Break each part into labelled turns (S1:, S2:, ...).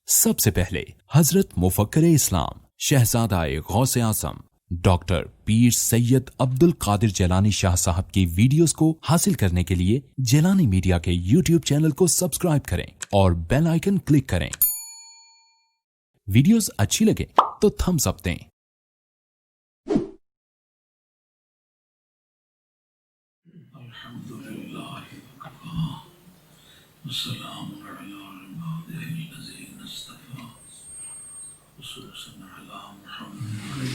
S1: سب سے پہلے حضرت مفکر اسلام شہزادہ غوث اعظم ڈاکٹر پیر سید عبد القادر جیلانی شاہ صاحب کی ویڈیوز کو حاصل کرنے کے لیے جیلانی میڈیا کے یوٹیوب چینل کو سبسکرائب کریں اور بیل آئیکن کلک کریں۔ ویڈیوز اچھی لگے تو تھمز اپ دیں۔
S2: الحمدللہ والسلام علی عبادہ الذین اصطفیٰ خصوصا علی محمد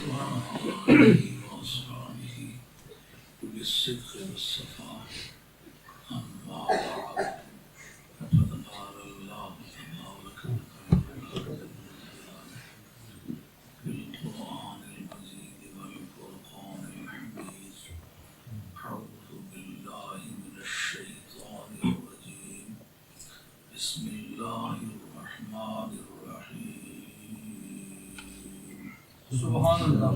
S2: وآلہ وأصحابہ بالصدق والصفاء اما بعد فقد قال اللہ تبارک وتعالی في القرآن المجيد والفرقان الحميد أعوذ بالله من الشيطان الرجيم بسم الله الرحمن الرحيم
S3: سبحان اللہ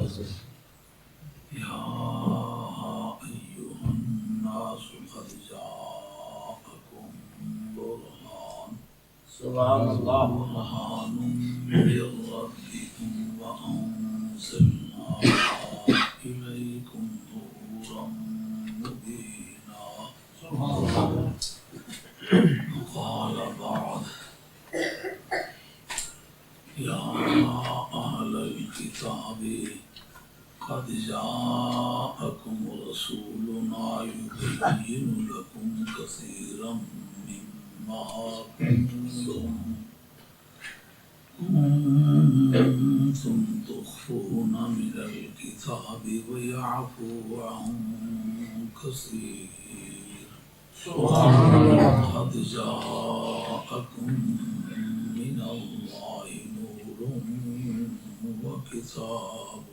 S2: يا أيها الناس قد جاءكم برهان
S3: سبحان اللہ
S2: برهان من ربكم وأنزلنا إليكم نورا مبينا
S3: سبحان اللہ
S2: وقال بعض يا أهل الكتاب قد جاءكم رسولنا يبين لكم كثيرا مما كنتم تخفون من الكتاب ويعفو عن كثير
S3: سبحان اللہ
S2: قد جاءكم من الله نور وكتاب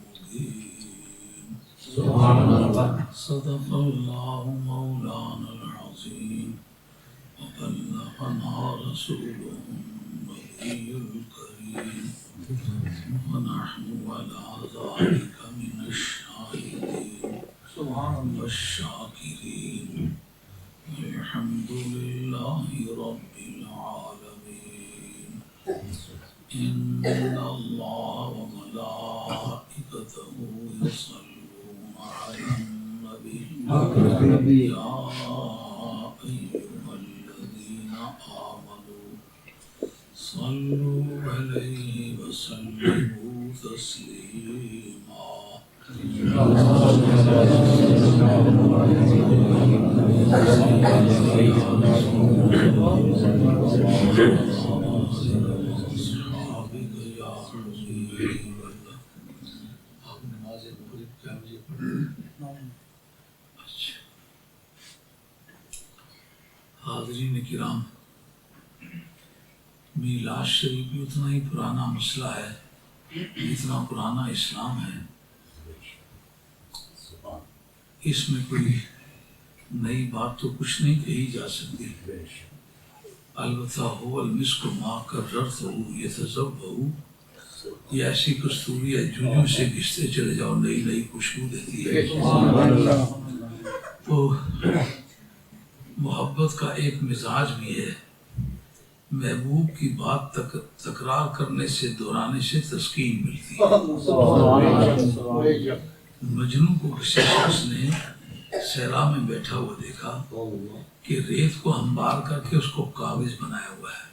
S2: مبين
S3: سبحان اللہ
S2: صدق الله مولانا العظيم وبلغنا رسوله النبي الكريم ونحن على ذلك من الشاهدين
S3: سبحان اللہ
S2: والشاكرين والحمد لله رب العالمين إن الله وملائكته يصلون على النبي يا أيها الذين آمنوا صلوا عليه وسلموا تسليما حاضرین کرام، میلاد شریف بھی اتنا ہی پرانا مسئلہ ہے جتنا پرانا اسلام ہے۔ اس میں کوئی نئی بات تو کچھ نہیں کہی جا سکتی، البتہ هو المسک ما کررته یتذوب، یہ ایسی کستوری ہے جو سے گھستے چلے جاؤ نئی نئی خوشبو دیتی ہے۔ تو محبت کا ایک مزاج بھی ہے، محبوب کی بات تکرار کرنے سے دہرانے سے تسکین ملتی ہے۔ مجنوں کو کسی شخص نے صحرا میں بیٹھا ہوا دیکھا کہ ریت کو ہموار کر کے اس کو کاغذ بنایا ہوا ہے،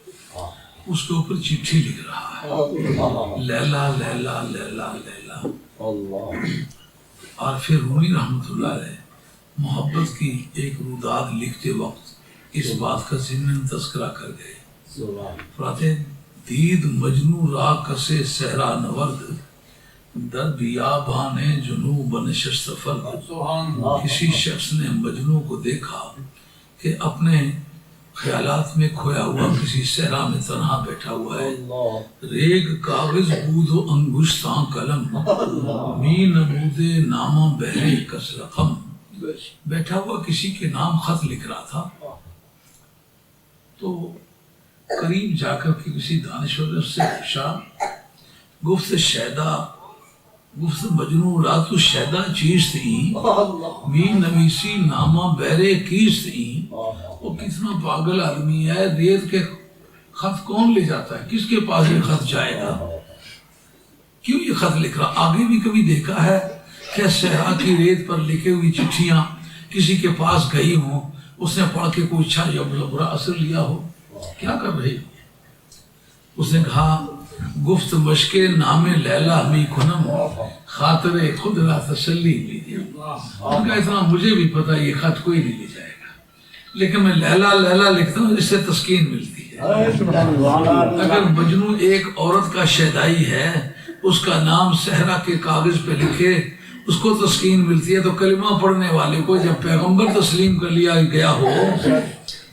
S2: اس کے اوپر چٹھی لکھ رہا ہے، لیلا لیلا لیلا لیلا۔ اور پھر رومی رحمۃ اللہ علیہ محبت کی ایک روداد لکھتے وقت اس بات کا ضمن تذکرہ کر گئے۔ فرماتے دید مجنو را کسے صحرا نورد، در بیابان جنوب نشست فرد۔ کسی شخص نے مجنو کو دیکھا کہ اپنے خیالات میں کھویا ہوا کسی صحرا میں تنہا بیٹھا ہوا ہے، ریگ کاغذ بود و انگشتاں قلم، می نمود نامہ بہرے کس رقم۔ بیٹھا ہوا کسی کے نام خط لکھ رہا تھا، تو قریب جا کر کے کسی دانشور نے اس سے پوچھا، گفت شیدا گفت مجنون را تو شیدا چیز تھی می نویسی نامہ بہرے کیس تھی. وہ کتنا پاگل آدمی ہے، ریت کے خط کون لے جاتا ہے؟ کس کے پاس یہ خط جائے گا؟ کیوں یہ خط لکھ رہا؟ آگے بھی کبھی دیکھا ہے کہ صحرا کی ریت پر لکھی ہوئی چٹھیاں کسی کے پاس گئی ہوں، اس نے پڑھ کے کوئی اچھا یا برا اثر لیا ہو؟ کیا کر رہے؟ اس نے کہا گفت مشق نام لیلا ہمیں کنم خاطر خود را تسلی لی دیا. ان کا اتنا مجھے بھی پتا یہ خط کوئی نہیں لے جائے گا، لیکن میں لیلا لیلا لکھتا ہوں، اس سے تسکین ملتی ہے. اگر مجنون ایک عورت کا شیدائی ہے، اس کا نام صحرا کے کاغذ پہ لکھے، اس کو تسکین ملتی ہے، تو کلمہ پڑھنے والے کو جب پیغمبر تسلیم کر لیا گیا ہو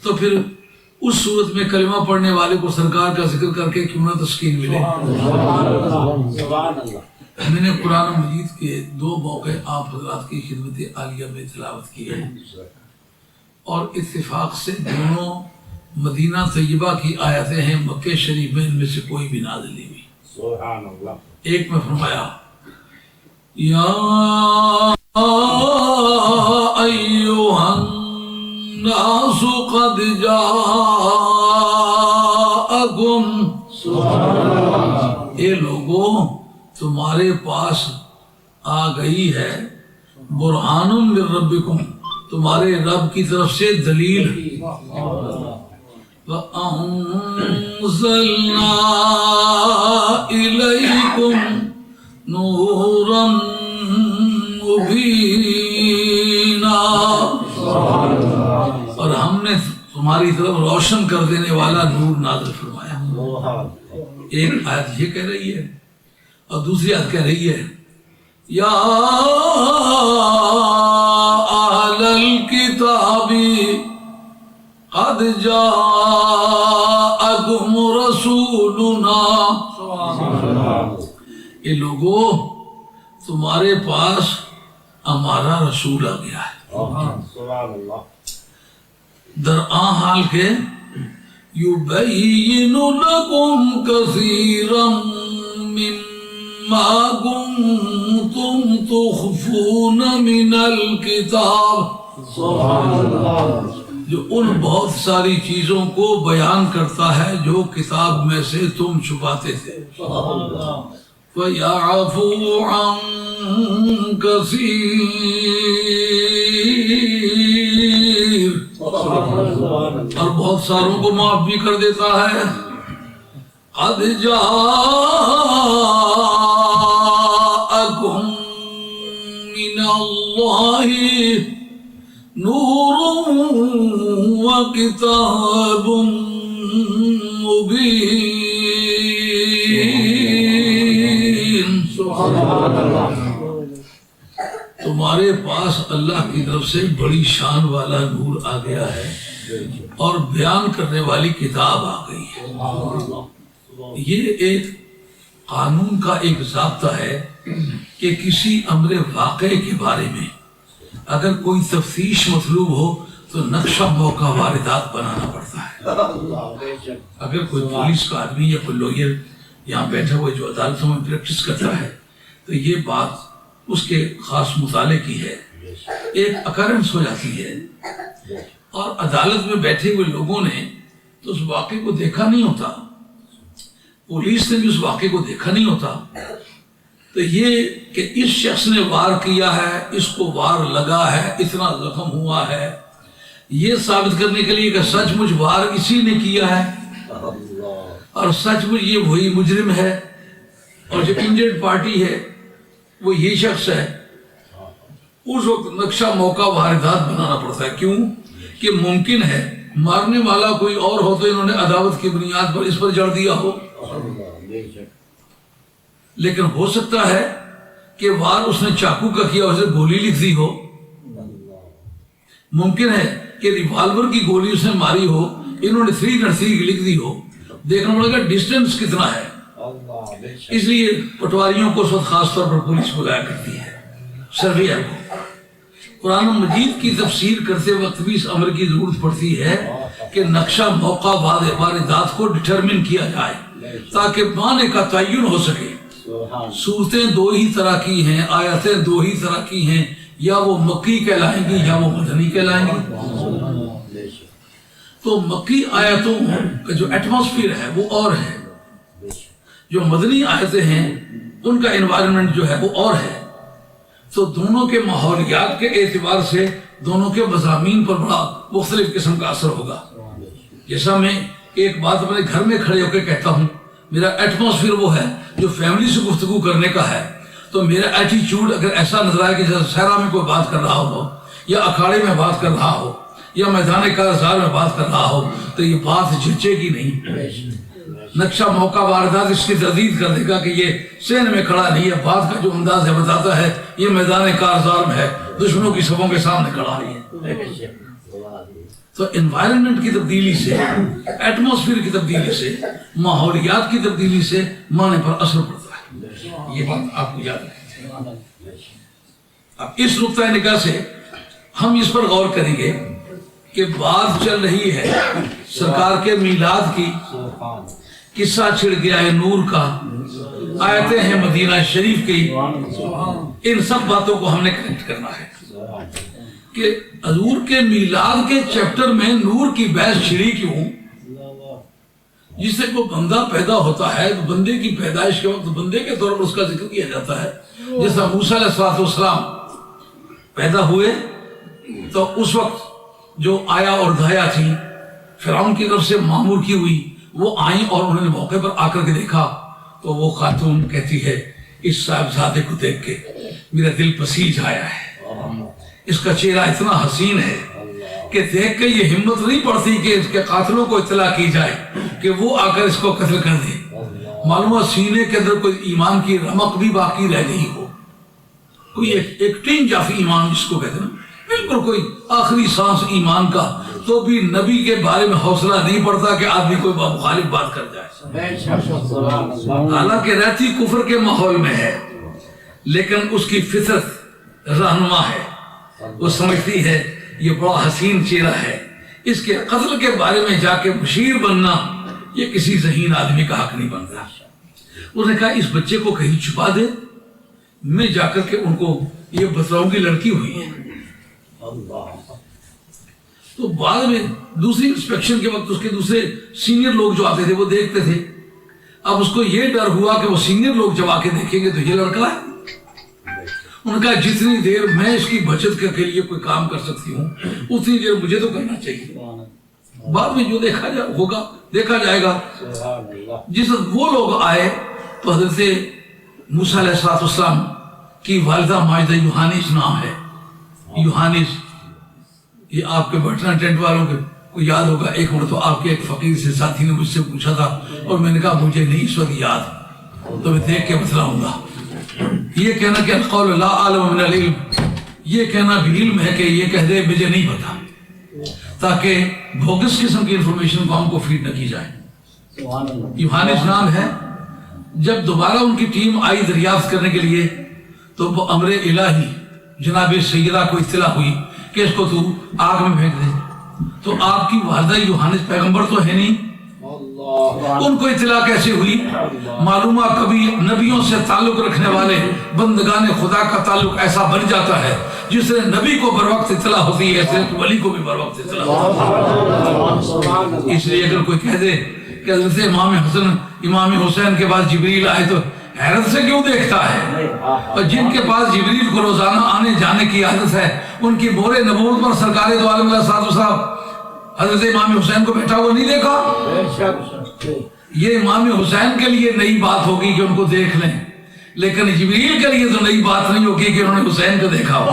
S2: تو پھر اس صورت میں کلمہ پڑھنے والے کو سرکار کا ذکر کر کے کیوں نہ تسکین ملے. میں نے قرآن مجید کے 2 موقع آپ حضرات کی خدمت عالیہ میں تلاوت کی ہے، اور اتفاق سے دونوں مدینہ طیبہ کی آیتیں ہیں، مکہ شریف میں ان میں سے کوئی بھی نازل نہیں ہوئی.
S3: سبحان اللہ.
S2: ایک میں فرمایا یا ایھا الناس قد جاءکم، اے لوگوں تمہارے پاس آ گئی ہے برہان من ربکم، تمہارے رب کی طرف سے دلیل. وَأَنزَلْنَا إِلَيْكُمْ نُورًا مُبِينًا، اور ہم نے تمہاری طرف روشن کر دینے والا نور نازل فرمایا. ایک آیت یہ کہہ رہی ہے، اور دوسری آیت کہہ رہی ہے یا اہل الکتاب قد جاءکم رسولنا، یہ لوگوں تمہارے پاس ہمارا رسول آ گیا ہے. درآں حال کے یبین لکم کثیرا مما کنتم تخفون من الکتاب، جو ان بہت ساری چیزوں کو بیان کرتا ہے جو کتاب میں سے تم چھپاتے تھے. فَيَعْفُو عَنْ كَثِيرٍ، اور بہت ساروں کو معاف بھی کر دیتا ہے. قَدْ جَاءَكُمْ مِنَ اللَّهِ نُورٌ وَكِتَابٌ مُبِينٌ. تمہارے پاس اللہ کی طرف سے بڑی شان والا نور آ گیا ہے اور بیان کرنے والی کتاب آ گئی ہے. یہ ایک قانون کا ایک ضابطہ ہے کہ کسی امر واقعے کے بارے میں اگر کوئی تفتیش مطلوب ہو تو نقشہ موقع واردات بنانا پڑتا ہے. اگر کوئی پولیس کا آدمی یا کوئی لوئر یہاں بیٹھا ہوا جو عدالتوں میں پریکٹس کرتا ہے تو یہ بات اس کے خاص مطالعے کی ہے، ایک اکرنس ہو جاتی ہے، اور عدالت میں بیٹھے ہوئے لوگوں نے تو اس واقعے کو دیکھا نہیں ہوتا، پولیس نے بھی اس واقعے کو دیکھا نہیں ہوتا. تو یہ کہ اس شخص نے وار کیا ہے، اس کو وار لگا ہے، اتنا زخم ہوا ہے، یہ ثابت کرنے کے لیے کہ سچ مچ وار اسی نے کیا ہے اور سچ مچ یہ وہی مجرم ہے، اور جو انجرڈ پارٹی ہے وہ یہ شخص ہے. اس وقت نقشہ موقع واردات بنانا پڑتا ہے. کیوں کہ ممکن ہے مارنے والا کوئی اور ہو تو انہوں نے عداوت کی بنیاد پر اس پر جڑ دیا ہو، لیکن ہو سکتا ہے کہ وار اس نے چاقو کا کیا، اسے گولی لکھ دی ہو. ممکن ہے کہ ریوالور کی گولی اس نے ماری ہو، انہوں نے 3 لکھ دی ہو. دیکھنا پڑے گا ڈسٹینس کتنا ہے. اس لیے پٹواریوں کو اس وقت خاص طور پر پولیس بلایا کرتی ہے، سرویئر کو. قرآن مجید کی تفسیر کرتے وقت بھی اس امر کی ضرورت پڑتی ہے کہ نقشہ موقع واردات کو ڈٹرمن کیا جائے تاکہ معنی کا تعین ہو سکے. صورتیں دو ہی طرح کی ہیں، آیتیں دو ہی طرح کی ہیں، یا وہ مکی کہلائیں گی یا وہ مدنی کہلائیں گی۔ تو مکی آیتوں کا جو ایٹماسفیئر ہے وہ اور ہے، جو مدنی آیتیں ہیں ان کا انوائرمنٹ جو ہے وہ اور ہے۔ تو دونوں کے ماحولیات کے اعتبار سے دونوں کے مضامین پر بڑا مختلف قسم کا اثر ہوگا۔ جیسا میں ایک بات اپنے گھر میں کھڑے ہو کے کہتا ہوں، میرا ایٹماسفیئر وہ ہے جو فیملی سے گفتگو کرنے کا ہے، تو میرا ایٹیچیوڈ اگر ایسا نظر آئے کہ جیسے صحرا میں کوئی بات کر رہا ہو، یا اکھاڑے میں بات کر رہا ہو، یا میدان کارزار میں بات کر رہا ہو، تو یہ بات جھچے گی نہیں۔ نقشہ موقع واردات اس کی تردید کر دے گا کہ یہ سین میں کھڑا نہیں ہے، بات کا جو انداز ہے بتاتا ہے یہ میدان کارزار میں ہے، دشمنوں کی صفوں کے سامنے کھڑا نہیں ہے۔ تو انوائرمنٹ کی تبدیلی سے، ایٹماسفیئر کی تبدیلی سے، ماحولیات کی تبدیلی سے معنی پر اثر پڑتا ہے۔ یہ بات آپ کو یاد رکھیں۔ اب اس نقطۂ نگاہ سے ہم اس پر غور کریں گے کہ بات چل رہی ہے سرکار کے میلاد کی، قصہ چھڑ گیا ہے نور کا، آیتیں ہیں مدینہ شریف کی، ان سب باتوں کو ہم نے کنیکٹ کرنا ہے کہ حضور کے میلاد کے چیپٹر میں نور کی بحث چھڑی کیوں؟ جس سے کوئی بندہ پیدا ہوتا ہے تو بندے کی پیدائش کے وقت بندے کے طور پر اس کا ذکر کیا جاتا ہے۔ جیسا موسیٰ علیہ السلام پیدا ہوئے تو اس وقت جو آیا اور دھایا تھی فرعون کی طرف سے مامور کی ہوئی، وہ آئیں اور انہوں نے موقع پر آ کر کے دیکھا تو وہ خاتون کہتی ہے اس صاحبزادے کو دیکھ کے میرا دل پسیج آیا ہے، اس کا چہرہ اتنا حسین ہے کہ دیکھ کے یہ ہمت نہیں پڑتی کہ اس کے قاتلوں کو اطلاع کی جائے کہ وہ آ کر اس کو قتل کر دے۔ معلوم سینے کے اندر کوئی ایمان کی رمق بھی باقی رہ گئی ہو، کوئی ایک ٹینج آف ایمان جس کو کہتے ہیں، بالکل کوئی آخری سانس ایمان کا، تو بھی نبی کے بارے میں حوصلہ نہیں پڑتا کہ آدمی کوئی مخالف بات کر جائے، حالانکہ رہتی کفر کے ماحول میں ہے، لیکن اس کی فطرت رہنما ہے، وہ سمجھتی ہے یہ بڑا حسین چہرہ ہے، اس کے قتل کے بارے میں جا کے مشیر بننا یہ کسی ذہین آدمی کا حق نہیں بنتا۔ انہوں نے کہا اس بچے کو کہیں چھپا دے، میں جا کر کے ان کو یہ بتلاؤں گی لڑکی ہوئی ہے۔ تو بعد میں دوسری انسپیکشن کے وقت اس کے دوسرے سینئر لوگ جو آتے تھے وہ دیکھتے تھے، اب اس کو یہ ڈر ہوا کہ وہ سینئر لوگ جب آ کے دیکھیں گے تو یہ لڑکا ہے۔ ان کا جتنی دیر میں اس کی بچت کے لیے کوئی کام کر سکتی ہوں اتنی دیر مجھے تو کرنا چاہیے، بعد میں جو دیکھا ہوگا دیکھا جائے گا۔ جس وقت وہ لوگ آئے تو حضرت موسیٰ علیہ السلام کی والدہ ماجدہ یوحانس نام ہے، یوحانس، یہ آپ کے بٹنا ٹینٹ والوں کو یاد ہوگا۔ ایک مرتبہ آپ کے ایک فقیر سے ساتھی نے مجھ سے پوچھا تھا اور میں نے کہا مجھے نہیں اس وقت یاد، تو میں دیکھ کے بتلاؤں گا۔ یہ کہنا کہ القول لا عالم من العلم، یہ کہنا بھی علم ہے کہ یہ کہہ دے مجھے نہیں پتا، تاکہ بوگس قسم کی انفارمیشن قوم کو فیڈ نہ کی جائے۔ یوحانس نام ہے۔ جب دوبارہ ان کی ٹیم آئی دریافت کرنے کے لیے تو وہ امر الہی جناب سیدہ کو اطلاع ہوئی کہ اس کو تو آگ میں پھینک دے، تو آپ کی والدہ یوحانس پیغمبر تو ہے نہیں، ان کو اطلاع کیسے ہوئی؟ معلومہ کبھی نبیوں سے تعلق رکھنے والے بندگان خدا کا تعلق ایسا بن جاتا ہے جس سے نبی کو بر وقت اطلاع ہوتی ہے، ایسے ولی کو بھی بر وقت اطلاع ہوتی ہے۔ اس لیے اگر کوئی کہہ دے کہ حضرت امام حسن امام حسین کے بعد جبریل آئے تو حیرت سے کیوں دیکھتا ہے؟ اور جن کے پاس جبریل کو روزانہ آنے جانے کی عادت ہے، ان کی مور نبوت پر سرکار دو عالم علیہ السلام حضرت امام حسین کو بیٹھا ہوا نہیں دیکھا۔ یہ امام حسین کے لیے نئی بات ہوگی کہ ان کو دیکھ لیں، لیکن جبریل کے لیے تو نئی بات نہیں ہوگی کہ انہوں نے حسین کو دیکھا ہو۔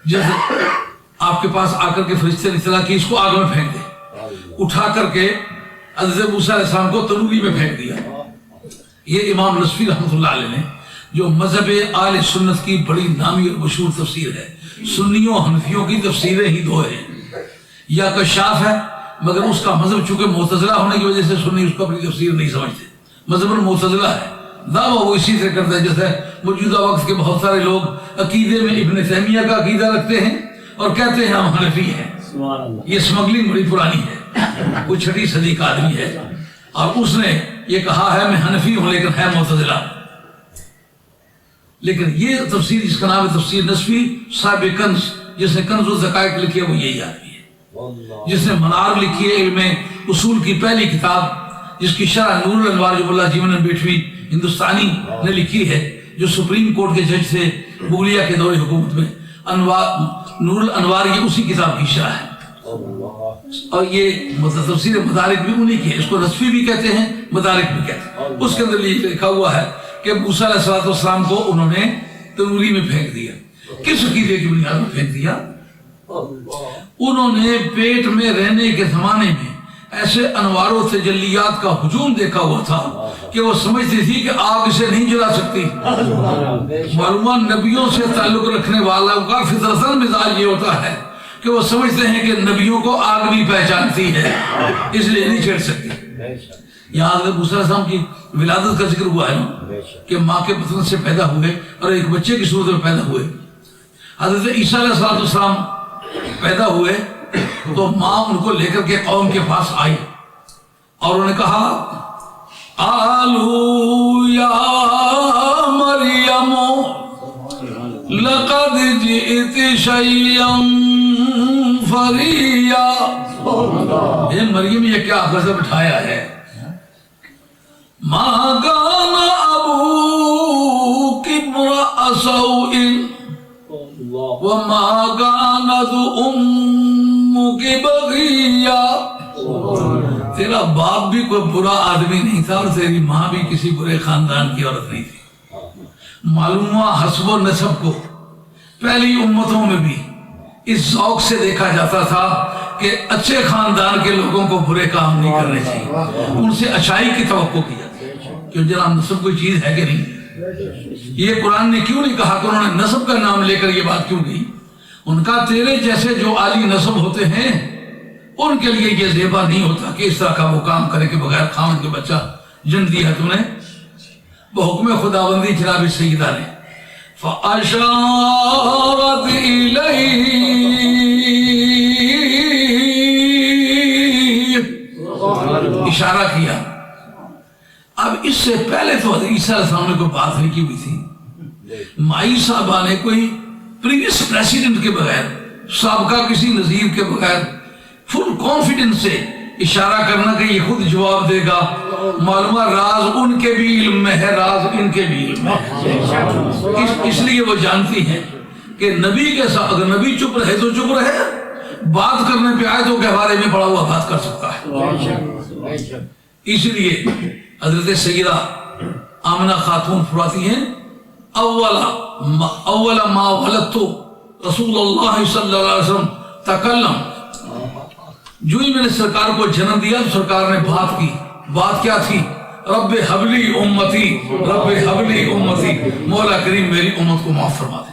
S2: جیسے آپ کے پاس آ کر کے فرشتے نے اطلاع کی اس کو آگ میں پھینک دے، اٹھا کر کے حضرت موسیٰ علیہ السلام کو تنوری میں پھینک دیا۔ یہ امام نصفی رحمۃ اللہ علیہ نے جو مذہب آل سنت کی بڑی نامی اور مشہور تفسیر ہے، سنیوں حنفیوں کی تفسیریں ہی دو ہیں، یا کشاف ہے، مگر اس کا مذہب چونکہ معتزلہ ہونے کی وجہ سے سنی اس کو اپنی تفسیر نہیں سمجھتے، مذہب المعتزلہ ہے، دعویٰ وہ اسی سے کرتا ہے جیسے موجودہ وقت کے بہت سارے لوگ عقیدے میں ابن تیمیہ کا عقیدہ رکھتے ہیں اور کہتے ہیں ہم حنفی ہیں۔ یہ سمگلنگ بڑی پرانی ہے، وہ 6 صدی کا آدمی ہے اور اس نے یہ کہا ہے میں حنفی ہوں لیکن ہے معتزلہ. لیکن یہ تفسیر جس کا نام ہے تفسیر نصفی صاحب کنز، جس نے کنز الذقائق لکھی ہے وہ یہی آدمی ہے. جس نے منار لکھی ہے علم اصول کی پہلی کتاب، جس کی شرح نور الانوار جو اللہ جیون بیٹھوی ہندوستانی نے لکھی ہے، جو سپریم کورٹ کے جج تھے مغلیہ کے دور حکومت میں. نور الانوار یہ اسی کتاب کی شرح ہے. اور یہ تفسیر مدارک بھی انہی کی ہے. اس کو نصفی بھی کہتے ہیں، مدارک بھی کہتے ہیں. اس کے اندر یہ لکھا ہوا ہے کہ موسیٰ علیہ السلام کو انہوں نے تنوری میں پھینک دیا. کس عقیدے کی بنیاد میں پھینک دیا؟ انہوں نے پیٹ میں رہنے کے زمانے میں ایسے انوار و تجلیات کا ہجوم دیکھا ہوا تھا کہ وہ سمجھتی تھی کہ آگ اسے نہیں جلا سکتی. معلومات نبیوں سے تعلق رکھنے والا کا فطرتاً مزاج یہ ہوتا ہے کہ وہ سمجھتے ہیں کہ نبیوں کو آگ بھی پہچانتی ہے، اس لیے نہیں چھیڑ سکتی. یہاں حضرت موسیٰ علیہ السلام کی ولادت کا ذکر ہوا ہے کہ ماں کے بطن سے پیدا ہوئے اور ایک بچے کی صورت میں پیدا ہوئے. حضرت عیسیٰ علیہ السلام پیدا ہوئے تو ماں ان کو لے کر کے قوم کے پاس آئی اور انہوں نے کہا آلو یا مریم لقد جئت شیئا فریا. اے مریم یہ کیا غضب اٹھایا ہے؟ ما کان ابوک امرأ سوء وما كانت امك بغيا. تیرا باپ بھی کوئی برا آدمی نہیں تھا اور تیری ماں بھی کسی برے خاندان کی عورت نہیں تھی. معلوم ہوا حسب و نسب کو پہلی امتوں میں بھی اس ذوق سے دیکھا جاتا تھا کہ اچھے خاندان کے لوگوں کو برے کام نہیں کرنے چاہیے، ان سے اچھائی کی توقع کی جاتی ہے. کیوں جناب نسب کوئی چیز ہے کہ نہیں؟ یہ قرآن نے کیوں نہیں کہا کہ انہوں نے نسب کا نام لے کر یہ بات کیوں کی؟ ان کا تیرے جیسے جو عالی نسب ہوتے ہیں ان کے لیے یہ زیبا نہیں ہوتا کہ اس طرح کا وہ کام کرے کہ بغیر خاوند کے بچہ جن دیا تم نے بحکم خداوندی جناب سیدہ نے. فَأَشَارَتْ إِلَيْهِ اشارہ کیا. اب اس سے پہلے تو حضرت عیسیٰ علیہ السلام نے کوئی بات نہیں کی ہوئی تھی. مائی صاحبہ نے کوئی پریویس پریسیڈنٹ کے بغیر، سابقہ کسی نظیر کے بغیر فل کانفیڈنس سے اشارہ کرنا کہ یہ خود جواب دے گا. معلومہ راز ان کے بھی علم میں ہے، راز ان کے بھی علم میں ہے. اس لیے وہ جانتی ہیں کہ نبی کے ساتھ اگر نبی چپ رہے تو چپ رہے، بات کرنے پہ آئے تو گہوارے میں پڑا ہوا بات کر سکتا ہے. اس لیے حضرت سیدہ آمنہ خاتون فرماتی ہیں اولا ما ولدت رسول اللہ صلی اللہ علیہ وسلم تکلم. جو ہی میں نے سرکار کو جنم دیا تو سرکار نے بات کی. بات کیا تھی؟ رب حبلی امتی، رب حبلی امتی، مولا کریم میری امت کو معاف فرما دے.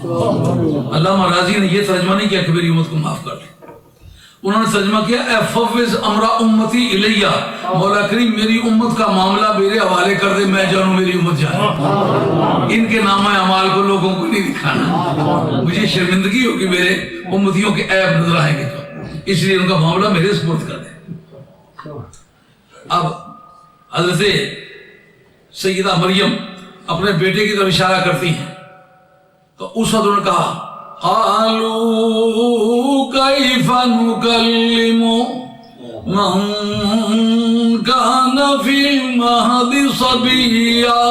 S2: علامہ راضی نے یہ ترجمہ نہیں کیا کہ میری امت کو معاف کر دے. انہوں نے ترجمہ کیا اے فوض امر امتی الیہ، مولا کریم میری امت کا معاملہ میرے حوالے کر دے، میں جانوں میری امت جانے. ان کے نامہ اعمال کو لوگوں کو نہیں دکھانا، مجھے شرمندگی ہوگی میرے امتیوں کے عیب نظر آئیں گے تو، اس لیے ان کا معاملہ میرے سپرد کر دے. اب حضرت سیدہ مریم اپنے بیٹے کی طرف اشارہ کرتی ہیں تو اس وقت انہوں نے کہا قالوا كيف نكلم من كان في المهد صبيا.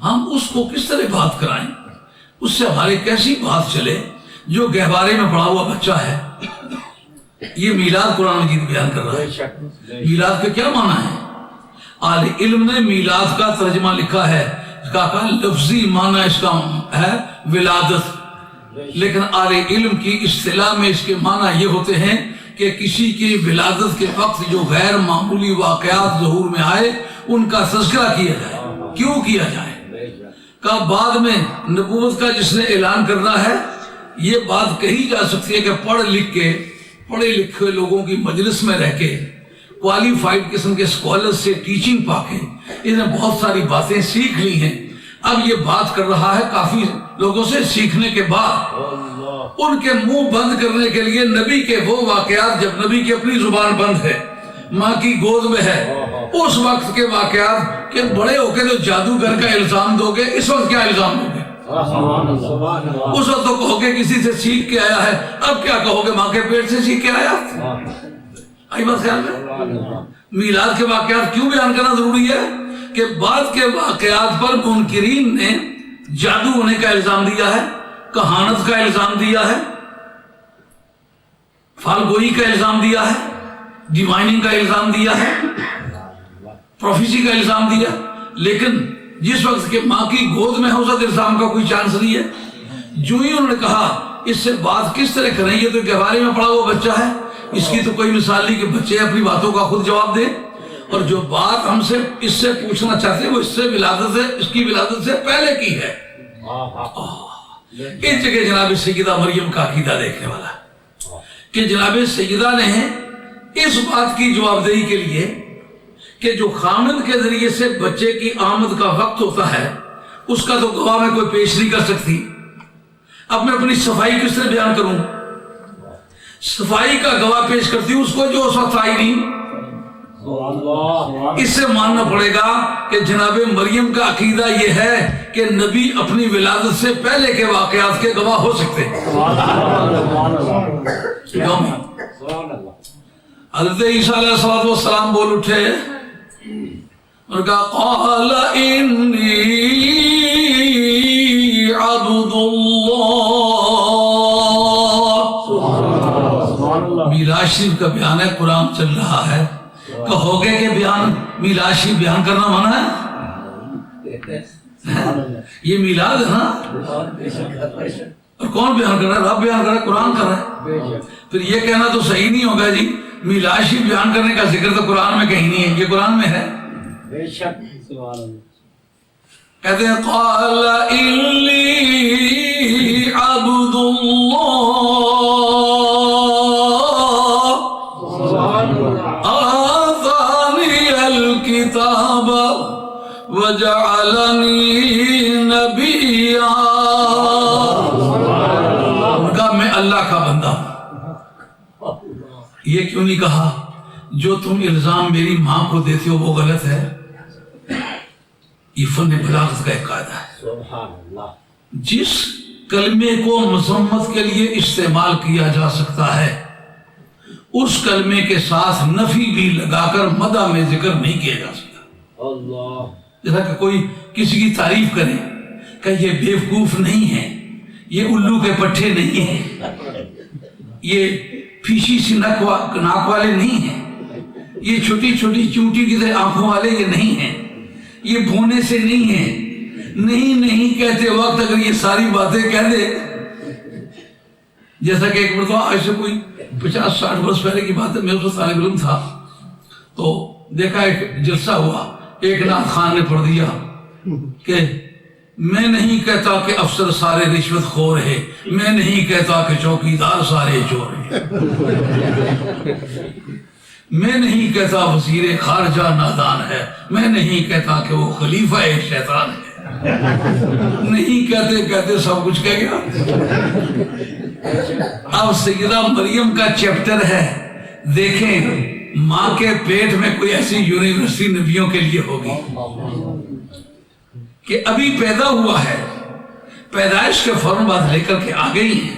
S2: ہم اس کو کس طرح بات کرائیں، اس سے ہماری کیسی بات چلے جو گہوارے میں پڑا ہوا بچہ ہے. یہ میلاد قرآن مجید بیان کر رہا ہے. میلاد کا کیا معنی ہے؟ اہل علم نے میلاد کا ترجمہ لکھا ہے، کہا لفظی معنی اس کا ہے ولادت، لیکن اہل علم کی اصطلاح میں اس کے معنی یہ ہوتے ہیں کہ کسی کی ولادت کے وقت جو غیر معمولی واقعات ظہور میں آئے ان کا تذکرہ کیا جائے. کیوں کیا جائے؟ کہ بعد میں نبوت کا جس نے اعلان کرنا ہے یہ بات کہی جا سکتی ہے کہ پڑھے لکھے لوگوں کی مجلس میں رہ کے کوالیفائڈ قسم کے اسکالر سے ٹیچنگ پا کے انہیں بہت ساری باتیں سیکھ لی ہیں. اب یہ بات کر رہا ہے کافی لوگوں سے سیکھنے کے بعد ان کے منہ بند کرنے کے لیے نبی کے وہ واقعات جب نبی کی اپنی زبان بند ہے ماں کی گود میں ہے، اس وقت کے واقعات کہ بڑے ہو کے جو جادوگر کا الزام دو گے، اس وقت کیا الزام دو گے؟ اس وقت تو کہو گے کسی سے سیکھ کے آیا ہے، اب کیا کہو گے ماں کے پیٹ سے سیکھ کے آیا؟ آئی بات خیال میں؟ میلاد کے واقعات کیوں بیان کرنا ضروری ہے؟ کہ بعد کے واقعات پر منکرین نے جادو ہونے کا الزام دیا ہے، کہانت کا الزام دیا ہے، فالگوئی کا الزام دیا ہے، ڈیوائننگ کا الزام دیا ہے، پروفیسی کا الزام دیا، لیکن جس وقت کہ ماں کی گود میں ہو سکتا الزام کا کوئی چانس نہیں ہے۔ جو ہی انہوں نے کہا اس سے بات کس طرح کریں، یہ تو گہوارے میں پڑا ہوا بچہ ہے، اس کی تو کوئی مثال نہیں کہ بچے اپنی باتوں کا خود جواب دیں، اور جو بات ہم سے اس سے پوچھنا چاہتے ہیں وہ اس کی ولادت سے پہلے کی ہے۔ اس جگہ جناب سیدہ مریم کا عقیدہ دیکھنے والا ہے کہ جناب سیدہ نے اس بات کی جواب دہی کے لیے کہ جو خامد کے ذریعے سے بچے کی آمد کا وقت ہوتا ہے اس کا تو گواہ میں کوئی پیش نہیں کر سکتی، اب میں اپنی صفائی کس طرح بیان کروں؟ صفائی کا گواہ پیش کرتی ہوں اس کو جو اس وقت آئی نہیں۔ اس سے ماننا پڑے گا کہ جناب مریم کا عقیدہ یہ ہے کہ نبی اپنی ولادت سے پہلے کے واقعات کے گواہ ہو سکتے ہیں۔ حضرت عیسیٰ علیہ السلام بول اٹھے اور کہا قال انی عبد اللہ۔ میراث شریف کا بیان ہے، قرآن چل رہا ہے، کہو گے کہ میلاد شریف بیان کرنا منع ہے؟ یہ میلاد ہے نا، اور کون بیان کر رہا ہے؟ رب بیان کر رہا ہے، قرآن کر رہا ہے۔ پھر یہ کہنا تو صحیح نہیں ہوگا جی میلاد شریف بیان کرنے کا ذکر تو قرآن میں کہیں نہیں ہے، یہ قرآن میں ہے۔ کہتے ہیں قال انی عبد الکتاب وجعلنی نبیا، کہا میں اللہ کا بندہ ہوں۔ یہ کیوں نہیں کہا جو تم الزام میری ماں کو دیتے ہو وہ غلط ہے؟ یہ فن بلاغت کا ایک قاعدہ ہے، جس کلمے کو مذمت کے لیے استعمال کیا جا سکتا ہے اس کلمے کے ساتھ نفی بھی لگا کر مدح میں ذکر نہیں کیا جا سکتا۔ جیسا کہ کوئی کسی کی تعریف کرے کہ یہ بیوقوف نہیں ہے، یہ الو کے پٹھے نہیں ہیں، یہ پھیشی سی ناک والے نہیں ہیں، یہ چھوٹی چھوٹی چونٹی کی طرح آنکھوں والے یہ نہیں ہیں، یہ بھونے سے نہیں ہیں، نہیں کہتے وقت اگر یہ ساری باتیں کہہ دے، جیسا کہ ایک مرتبہ آج سے کوئی 50-60 برس پہلے کی بات ہے، میں اس وقت طالب علم تھا تو دیکھا ایک جلسہ ہوا، ایک نعت خان نے پڑھ دیا کہ میں نہیں کہتا کہ افسر سارے رشوت خور ہے، میں نہیں کہتا کہ چوکیدار سارے چور ہیں، میں نہیں کہتا وزیر خارجہ نادان ہے، میں نہیں کہتا کہ وہ خلیفہ شیطان ہے، نہیں کہتے سب کچھ کہہ گیا۔ اب سیدہ مریم کا چیپٹر ہے، دیکھیں ماں کے پیٹ میں کوئی ایسی یونیورسٹی نبیوں کے لیے ہوگی کہ ابھی پیدا ہوا ہے، پیدائش کے فوراً بعد لے کر کے آ گئی ہیں،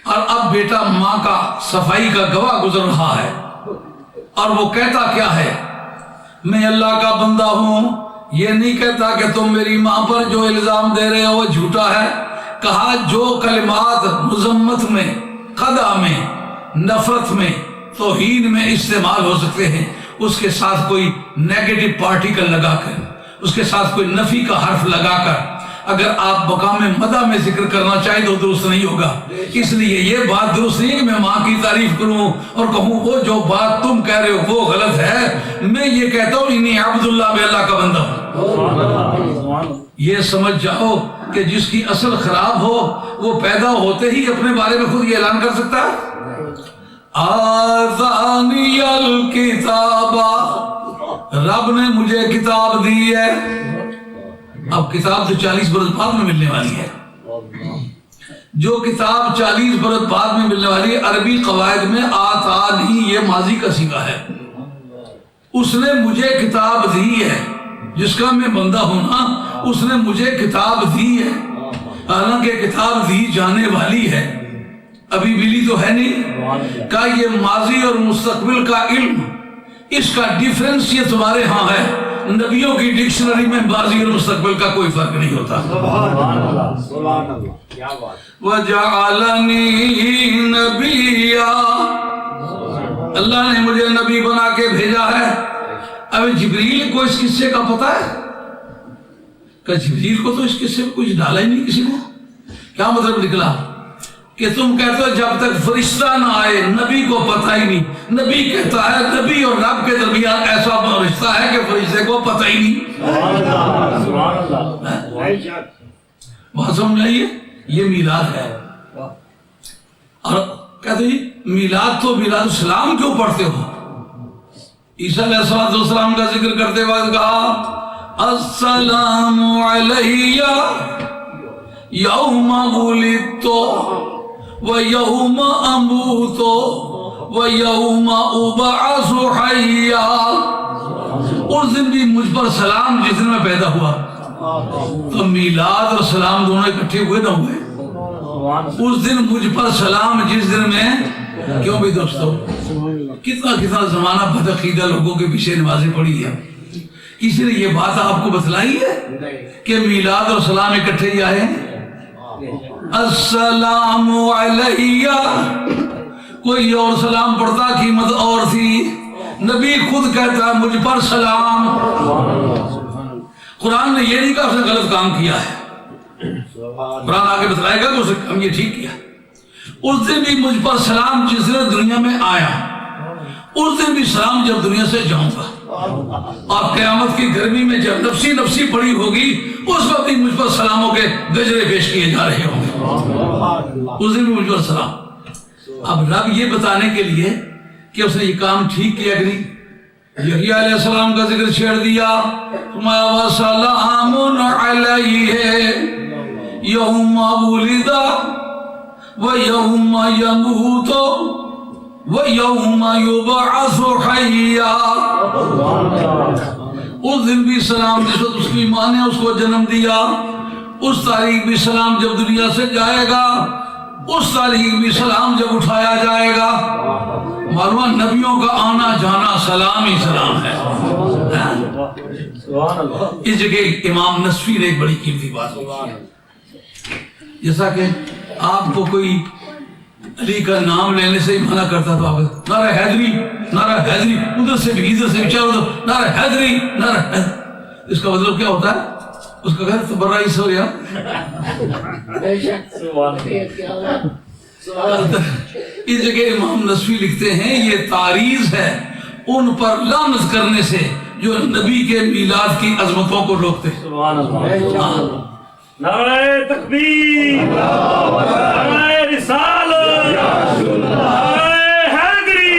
S2: اور اب بیٹا ماں کا صفائی کا گواہ گزر رہا ہے، اور وہ کہتا کیا ہے؟ میں اللہ کا بندہ ہوں، یہ نہیں کہتا کہ تم میری ماں پر جو الزام دے رہے ہو وہ جھوٹا ہے۔ کہا جو کلمات مذمت میں، خدا میں، نفرت میں، توہین میں استعمال ہو سکتے ہیں اس کے ساتھ کوئی نیگیٹو پارٹیکل لگا کر، اس کے ساتھ کوئی نفی کا حرف لگا کر اگر آپ مقام مدح میں ذکر کرنا چاہیں تو درست نہیں ہوگا۔ اس لیے یہ بات درست نہیں ہے کہ میں ماں کی تعریف کروں اور کہوں وہ جو بات تم کہہ رہے ہو وہ غلط ہے۔ میں یہ کہتا ہوں انی عبداللہ، میں اللہ کا بندہ ہوں۔ یہ سمجھ جاؤ کہ جس کی اصل خراب ہو وہ پیدا ہوتے ہی اپنے بارے میں خود یہ اعلان کر سکتا ہے۔ آذانی الکتاب، رب نے مجھے کتاب دی ہے۔ اب کتاب تو 40 برس بعد میں ملنے والی ہے، جو کتاب 40 برس بعد میں ملنے والی ہے عربی قواعد میں آتا نہیں، یہ ماضی کا صیغہ ہے۔ اس نے مجھے کتاب دی ہے، جس کا میں بندہ ہوں نا اس نے مجھے کتاب دی ہے، حالانکہ کتاب دی جانے والی ہے، ابھی ملی تو ہے نہیں۔ کہا یہ ماضی اور مستقبل کا علم، اس کا ڈیفرنس یہ تمہارے ہاں ہے، نبیوں کی ڈکشنری میں ماضی اور مستقبل کا کوئی فرق نہیں ہوتا۔ وَجَعَلَنِي نَبِيًّا، اللہ نے مجھے نبی بنا کے بھیجا ہے۔ اب جبریل کو اس قصے کا پتہ ہے؟ کہ جبریل کو تو اس قصے میں کچھ ڈالا ہی نہیں کسی کو۔ کیا مطلب نکلا کہ تم کہتے ہو جب تک فرشتہ نہ آئے نبی کو پتہ ہی نہیں۔ نبی کہتا ہے نبی اور رب کے درمیان ایسا رشتہ ہے کہ فرشتے کو پتہ ہی نہیں۔ بات سمجھ آئیے، یہ میلاد ہے۔ اور کہتے ہیں میلاد تو میلاد السلام کیوں پڑھتے ہو؟ عیسیٰ علیہ السلام کا ذکر کرتے وقت کہا السلام علیہ یوم ولدت و یوم اموت و یوم ابعث حیا، اس دن بھی مجھ پر سلام جس دن میں پیدا ہوا۔ تو میلاد اور سلام دونوں اکٹھے ہوئے نہ ہوئے؟ اس دن مجھ پر سلام جس دن میں، کیوں بھی دوستو کتنا زمانہ بدعقیدہ لوگوں کے پیچھے نمازیں پڑھی ہے، کسی نے یہ بات آپ کو بتلائی ہے کہ میلاد اور سلام اکٹھے ہی آئے ہیں؟ السلام علیہ، کوئی اور سلام پڑھتا قیمت اور تھی، نبی خود کہتا مجھ پر سلام۔ قرآن نے یہ نہیں کہا اس نے غلط کام کیا ہے، قرآن آگے بتلائے گا کہ اس نے کام یہ ٹھیک کیا۔ اس دن بھی مجھ پر سلام جس دن دنیا میں آیا، اس دن بھی سلام جب دنیا سے جاؤں گا، اور قیامت کی گرمی میں جب نفسی نفسی پڑی ہوگی اس وقت بھی مجھ پر سلاموں کے گجرے پیش کیے جا رہے ہوں گے، اس دن بھی مجھ پر سلام۔ اب رب یہ بتانے کے لیے کہ اس نے یہ کام ٹھیک کیا کہ نہیں، یحییٰ علیہ السلام کا ذکر چھیڑ دیا، وَسَلَامٌ عَلَيْهِ يَوْمَ وُلِدَ وَيَوْمَ يَمُوتُ وَيَوْمَ يُبْعَثُ حَيًّا، اس دن بھی سلام جس وقت اس کی ماں نے اس کو جنم دیا، اس تاریخ بھی سلام جب دنیا سے جائے گا، اس تاریخ بھی سلام جب اٹھایا جائے گا۔ معلوم نبیوں کا آنا جانا سلام ہی سلام ہے۔ اس جگہ امام نصفی نے ایک بڑی قیمتی بات کی، جیسا کہ آپ کو کوئی علی کا نام لینے سے ہی منع کرتا تو آپ نعرہ حیدری نعرہ حیدری، ادھر سے بھی ادھر سے بھی چلو نعرہ حیدری نعرہ حیدری، اس کا مطلب کیا ہوتا ہے؟ اس کا گھر تو برا ہی سو گیا۔ اس جگہ امام نصفی لکھتے ہیں یہ تعریض ہے ان پر لعنت کرنے سے جو نبی کے میلاد کی عظمتوں کو روکتے ہیں۔
S3: نعرہ تکبیر، نعرہ رسالت، نعرہ حیدری،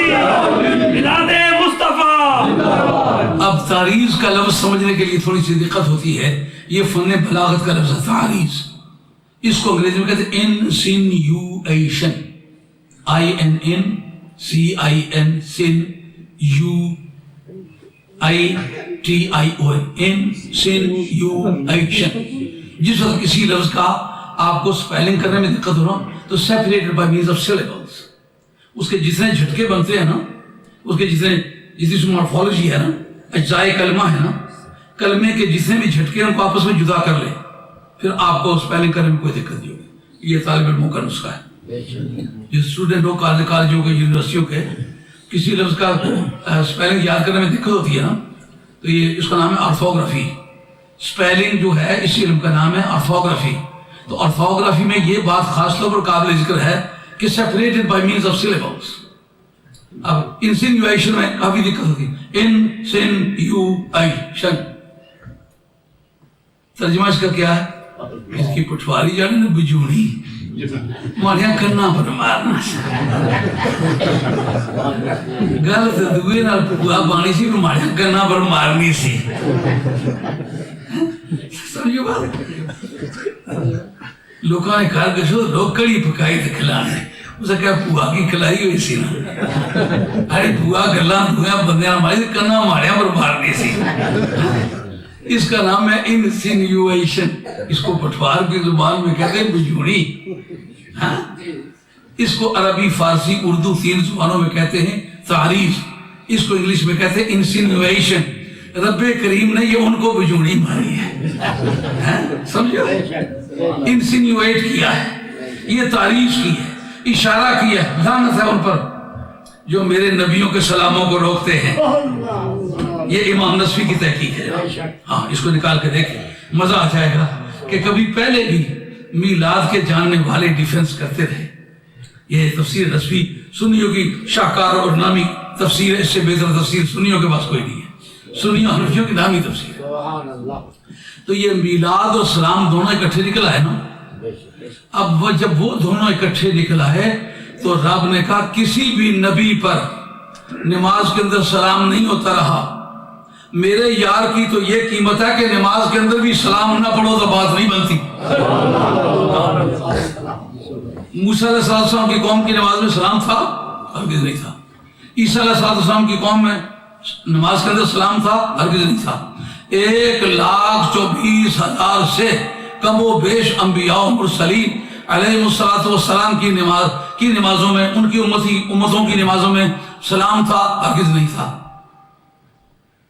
S3: میلاد مصطفیٰ۔
S2: اب تعریض کا لفظ سمجھنے کے لیے تھوڑی سی دقت ہوتی ہے، یہ فن بلاغت کا لفظ ہے تعریض، اس کو انگریزی میں کہتے ہیں انسینیویشن، INNCIN سن UITION، انسینیویشن۔ جس وقت کسی لفظ کا آپ کو سپیلنگ کرنے میں دقت ہو رہا تو سیپریٹڈ بائی مینز آف سیلیبلز، اس کے جتنے جھٹکے بنتے ہیں نا، اس کے جتنی مورفولوجی ہے نا، اجزائے کلمہ ہے نا، کلمے کے جتنے بھی جھٹکے ہیں ان کو آپس میں جدا کر لیں، پھر آپ کو سپیلنگ کرنے میں کوئی دقت نہیں ہوگی۔ یہ طالب علموں کا نسخہ ہے۔ جو اسٹوڈنٹ ہو کالجوں کے یونیورسٹیوں کے کسی لفظ کا سپیلنگ یاد کرنے میں دقت ہوتی ہے نا، تو یہ اس کا نام ہے آرتھوگرافی۔ سپیلنگ جو ہے اس علم کا نام ہے آرتھوگرافی۔ تو آرتھوگرافی میں یہ بات خاص طور پر قابل ذکر ہے کہ سیپریٹڈ بائی مینز آف سیلیبلز۔ اب انسینیویشن میں کافی دقت ہوتی ہے، انسینیویشن ترجمہ اس کا کیا ہے؟ اس کی پٹواری جانے نا بجوڑی ماڑیاں کرنا پر مارنا گل تو دوئے نال پکوا بانی سی پر ماڑیاں کرنا پر مارنی سی۔ سمجھو بات، لوکاں نے کار کشو لوگ کڑی پکائی تے کھلانے، اسے کہا بھوا کی کلائی ہوئی سی نا ارے بھوا گلا دھویا بندیاں ماری کنا ماریا پر مارنی سی. اس کا نام ہے انسینیویشن. اس کو پٹوار کی زبان میں کہتے ہیں بجوڑی. اس کو عربی فارسی اردو 3 زبانوں میں کہتے ہیں تعریف. اس کو انگلش میں کہتے ہیں انسینیویشن. رب کریم نے یہ ان کو بجوڑی ماری ہے. سمجھو انسینیویٹ کیا ہے, یہ تعریف کی ہے, اشارہ کیا ہے. لعنت ہے ان پر جو میرے نبیوں کے سلاموں کو روکتے ہیں. یہ امام نصفی کی تحقیق ہے. ہاں اس کو نکال کے دیکھیں, مزہ آ جائے گا کہ کبھی پہلے بھی میلاد کے جاننے والے ڈیفنس کرتے رہے. یہ تفسیر نصفی سنیوں کی شاہکار اور نامی تفسیر ہے. اس سے بہتر تفسیر سنیوں کے پاس کوئی نہیں ہے. سنیوں حنفیوں کی نامی تفسیر ہے. تو یہ میلاد اور سلام دونوں اکٹھے نکلا ہے نا. اب جب وہ دونوں اکٹھے نکلا ہے تو رب نے کہا کسی بھی نبی پر نماز کے اندر سلام نہیں ہوتا رہا. میرے یار کی تو یہ قیمت ہے کہ نماز کے اندر بھی سلام نہ پڑھو تو بات نہیں بنتی. موسیٰ علیہ السلام کی قوم کی نماز میں سلام تھا؟ ہرگز نہیں تھا. عیسیٰ علیہ السلام کی قوم میں نماز کے اندر سلام تھا؟ ہرگز نہیں تھا. 1,24,000 سے کم و بیش انبیاء و مرسلین علیہ السلام کی نمازوں میں, ان کی امتوں کی نمازوں میں سلام تھا؟ ہرگز نہیں تھا.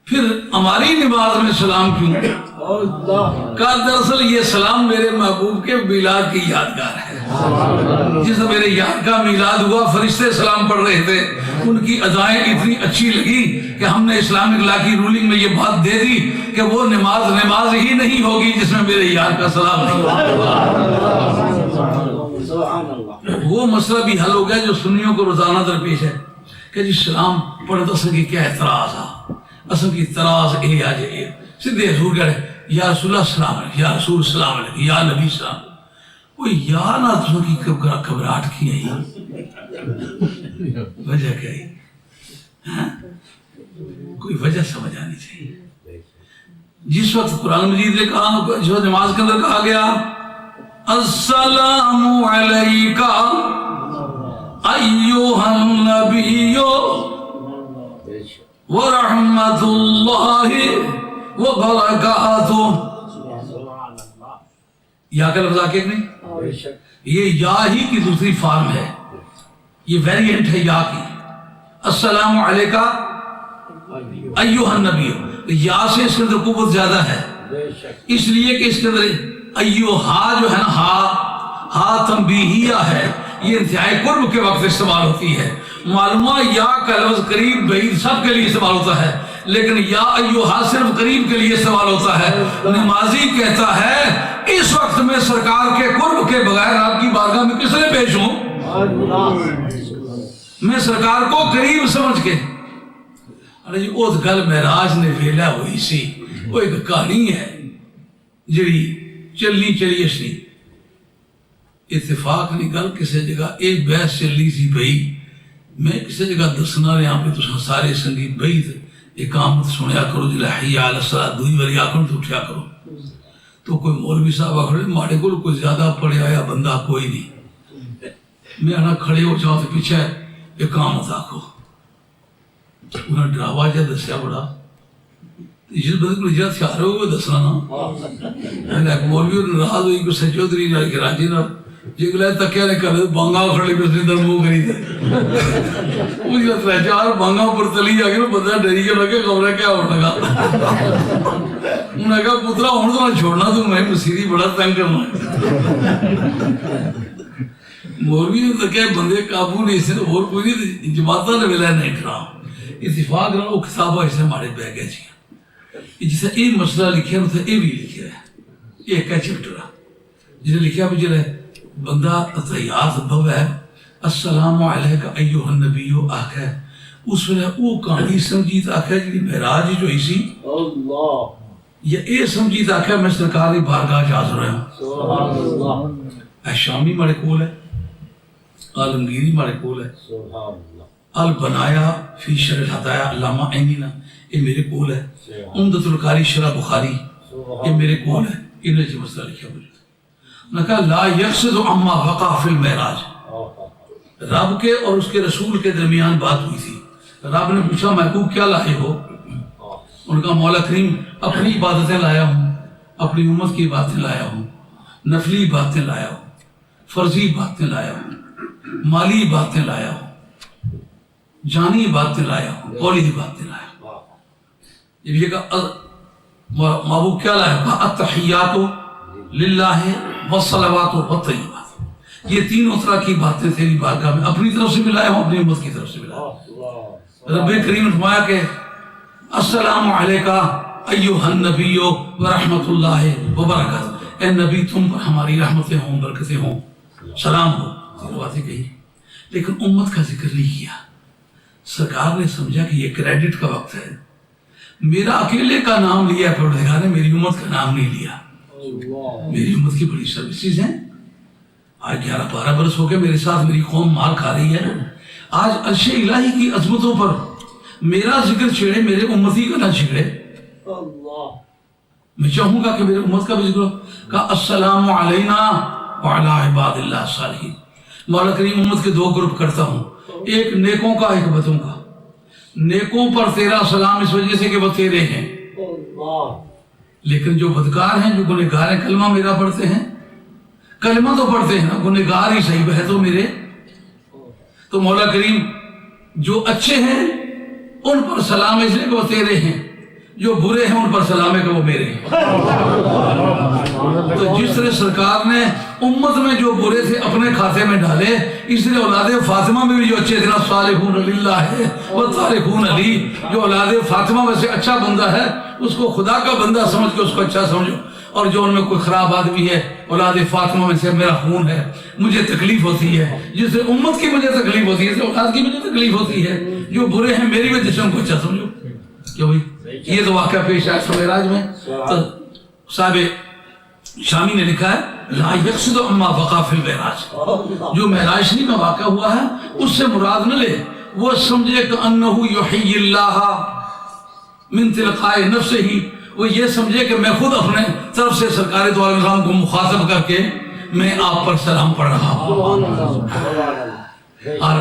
S2: پھر ہماری نماز میں سلام کیوں؟ کہا دراصل یہ سلام میرے محبوب کے میلاد کی یادگار ہے. جس میرے یار کا میلاد ہوا فرشتے سلام پڑھ رہے تھے, ان کی ادائیں اتنی اچھی لگی کہ ہم نے اسلامک لا کی رولنگ میں یہ بات دے دی کہ وہ نماز ہی نہیں ہوگی جس میں میرے یار کا سلام نہیں ہوگا. وہ مسئلہ بھی حل ہو گیا جو سنیوں کو روزانہ درپیش ہے کہ جی سلام پڑھ تو اصل کی کیا اعتراض ہے. اصل کی اعتراض اے آ جائے سیدھے حضور کہہ رہے یا رسول اللہ السلام علیکم, یا رسول السلام علیکم, یا نبی السلام. وہ یا نہ تو کی گھبراہٹ کی ہے, وجہ کیا ہے؟ کوئی وجہ سمجھ آنی چاہیے. جس وقت قرآن مجید نے کہا, جو نماز کے اندر کہا گیا السلام علیکہ ایھا النبی ورحمۃ اللہ وبرکاتہ. یا کا لفظ آکے نہیں, یہ یا ہی کی دوسری فارم ہے, یہ ویریئنٹ ہے یا کی. السلام علیکہ ایھا النبی, یا سے اس کے اندر قوت زیادہ ہے, اس لیے کہ اس کے اندر ایھا جو ہے نا, ہا تنبیہیہ ہے, یہ انتہائی قرب کے وقت استعمال ہوتی ہے. معلومہ یا کا لفظ قریب بعید سب کے لیے استعمال ہوتا ہے, لیکن یا ایھا صرف قریب کے لیے استعمال ہوتا ہے. نمازی کہتا ہے اس وقت میں سرکار کے قرب کے بغیر آپ کی بارگاہ میں کس لیے پیش ہوں؟ میں سرکار کو قریب سمجھ کے. ارے جی اوہ گل معراج نے ویلا ہوئی سی, وہ ایک کہانی ہے جڑی چلی اس نے اتفاق نہیں گل کسی جگہ ایک بحث چلی سی بھئی, میں کسی جگہ دسنا رہا پہ تساں سارے سنگی بھئی اقامت سنیا کرو, جلے حی علی الصلاۃ دوئی باری آکھن تو اٹھیا کرو. تو کوئی مولوی صاحب آخر ماڑے کو کوئی زیادہ پڑھے آیا بندہ کوئی نہیں, میں آنا کھڑے ہو جاؤ تو پیچھے اقامت آکھو. انہوں نے ڈراوا جا دسیا بڑا, جس بندے کو جا تھیار ہو وہ دسنا نا. ایک مولوی ناراض ہوئی کو سچودری جا کے راجی نہ جگلے تکیا نے کر بانگا کھڑے پہ اس نے در منہ کری تھے. مجھے تھے چار بانگا پر تلی جا کے بندہ ڈری کے لگے خبریں کیا ہونے لگا. انہوں نے کہا پترا ہوں تو نہ چھوڑنا, تو میں مسیری بڑا تنگ کرنا ہے. مولوی تو کہ بندے قابو نہیں سے اور کوئی نہیں, جماعتہ نے ملا نہیں ڈرا. اتفاق نہ وہ کتابہ اس نے ہمارے بہ گئے جی. جسے یہ مسئلہ لکھا ہے یہ بھی لکھا ہے, یہ ایک چیپٹر ہے جسے لکھا بھی جلے بندہ تحیات بھو ہے السلام علیکہ ایھا النبی آکھا, اس ویلے وہ کہانی سمجھیت آکھا جی معراج جو اسی یا اے سمجھیت آکھا میں سرکار کی بارگاہ حاضر ہوں. شامی مارے کول ہے, عالمگیری مارے کول ہے, البنایا فی شرح الہدایہ علامہ عینینا یہ میرے کول ہے, عمدۃ القاری شرح بخاری یہ میرے کول ہے. انہیں جو مسئلہ لکھا مجھے نے کہا لا یقصد عما وقع فی المعراج, رب کے اور اس کے رسول کے درمیان بات ہوئی تھی. رب نے پوچھا محبوب کیا لائے ہو؟ ان کا مولا کریم اپنی عبادتیں لایا ہوں, اپنی امت کی باتیں لایا ہوں, نفلی باتیں لایا ہوں, فرضی باتیں لایا ہوں, مالی باتیں لایا ہوں, جانی باتیں لایا ہوں, قولی باتیں لایا ہوں. یہ کہا محبوب کیا لایا ہوں؟ التحیات للہ والصلوات والطیبات. یہ تینوں طرح کی باتیں تیری بارگاہ میں اپنی طرف سے بھی لایا ہوں, اپنی امت کی طرف سے بھی لایا ہوں. رب کریم نے فرمایا کہ السلام علیکہ ایھا النبی ورحمۃ اللہ وبرکاتہ. اے نبی تم پر ہماری رحمتیں ہوں, برکتیں ہوں, سلام ہو. تینوں باتیں کہی, لیکن امت کا ذکر نہیں کیا. سرکار نے سمجھا کہ یہ کریڈٹ کا وقت ہے, میرا اکیلے کا نام لیا پروردگار نے, میری امت کا نام نہیں لیا. میری امت کی بڑی سروسز ہیں. آج 11-12 برس ہو گئے میرے ساتھ میری قوم مار کھا رہی ہے. آج عرش الہی کی عظمتوں پر میرا ذکر چھیڑے, میرے امتی کا نہ چھیڑے. میں چاہوں گا کہ میرے امت کا بھی ذکر ہو. کہا السلام علینا وعلی عباد اللہ الصالحین. مولا کریم امت کے دو گروپ کرتا ہوں, ایک نیکوں کا, ایک بدوں کا. نیکوں پر تیرا سلام اس وجہ سے کہ وہ تیرے ہیں, لیکن جو بدکار ہیں, جو گنہگار ہیں, کلمہ میرا پڑھتے ہیں, کلمہ تو پڑھتے ہیں نا, گنہگار ہی صحیح ہے تو میرے. تو مولا کریم جو اچھے ہیں ان پر سلام اس لیے کہ وہ تیرے ہیں, جو برے ہیں ان پر سلام ہے کہ وہ میرے ہیں. تو جس طرح سرکار نے امت میں جو برے تھے اپنے کھاتے میں ڈالے, اس لیے اولاد فاطمہ میں بھی جو اچھے تھے نا, صالحون للہ ہے والطارقون علی. جو اولاد فاطمہ میں سے اچھا بندہ ہے اس کو خدا کا بندہ سمجھ کے اس کو اچھا سمجھو, اور جو ان میں کوئی خراب آدمی ہے اولاد فاطمہ میں سے میرا خون ہے, مجھے تکلیف ہوتی ہے, جس سے امت کی مجھے تکلیف ہوتی ہے, اس سے اولاد کی مجھے تکلیف ہوتی ہے. جو برے ہیں میری وجہ سے ان کو اچھا سمجھو. کیوں بھائی یہ تو واقعہ پیش آیا معراج میں. تو صاحب شامی نے لکھا ہے لا یقصد اما وقع فی المعراج. جو معراج شریف میں واقع ہوا ہے اس سے مراد نہ لے, وہ سمجھے کہ انہ یحیی اللہ من تلقاء نفسہ. وہ یہ سمجھے کہ میں خود اپنے طرف سے سرکار دو عالم السلام کو مخاطب کر کے میں آپ پر سلام پڑھ رہا ہوں. اور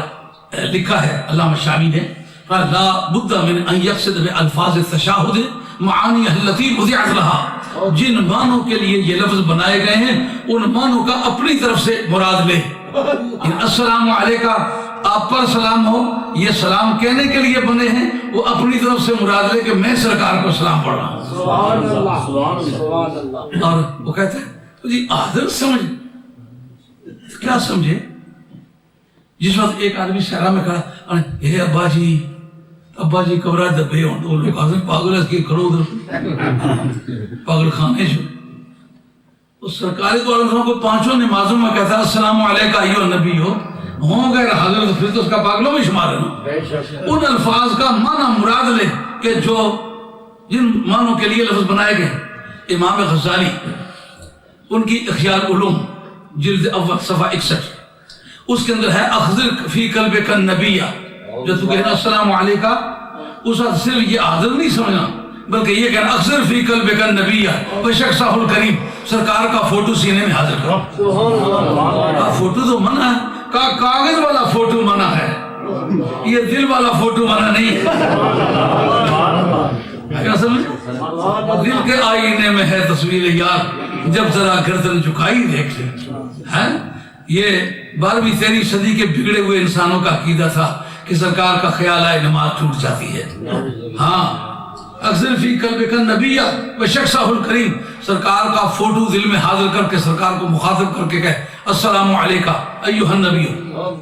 S2: لکھا ہے علامہ شامی نے لا بد من ان یقصد بالفاظ التشہد معانی التي وضعت لها. جن معنوں کے لیے یہ لفظ بنائے گئے ہیں ان معنوں کا اپنی طرف سے مراد لے. السلام علیکہ آپ پر سلام ہو, یہ سلام کہنے کے لیے بنے ہیں, وہ اپنی طرف سے مراد لے کہ میں سرکار کو سلام پڑھ رہا ہوں. اور وہ کہتے ہیں جی آدر سمجھ, کیا سمجھے؟ جس وقت ایک آدمی صحرا میں کھڑا, اے ابا جی کبرا دبے ہوں, تو لوگ آدمی پاگل ہے کہ کرو ادھر پاگل خانے جو. اس سرکاری دو عالم کو پانچوں نمازوں میں کہتا ہے السلام علیکہ ایھا النبی ہوں گے حضرت, پھر تو اس کا پاگلوں میں شمار ہے. ان الفاظ کا معنی مراد لے کہ جو جن معنوں کے لیے لفظ بنائے گئے. امام غزالی ان کی احیاء العلوم جلد اول صفحہ 61, اس کے اندر ہے اخذر فی قلبک النبی. جو تو کہنا السلام علیکہ, اس وقت صرف یہ حاضر نہیں سمجھنا بلکہ یہ کہنا اخذر فی قلبک النبی وشخصہ الکریم. سرکار کا فوٹو سینے میں حاضر کرو. فوٹو تو منع ہے, کاغذ والا فوٹو منع ہے, یہ دل والا فوٹو منع نہیں ہے. کیا سمجھ؟ دل کے آئینے میں ہے تصویر یار, جب ذرا گردن جھکائی دیکھ لے. یہ 12ویں 13ویں صدی کے بگڑے ہوئے انسانوں کا عقیدہ تھا کہ سرکار کا خیال آئے نماز ٹوٹ جاتی ہے. ہاں, اکثر فی قلبک النبی وشخصہ الکریم. سرکار کا فوٹو دل میں حاضر کر کے سرکار کو مخاطب کر کے کہے السلام علیکہ ایھا النبی.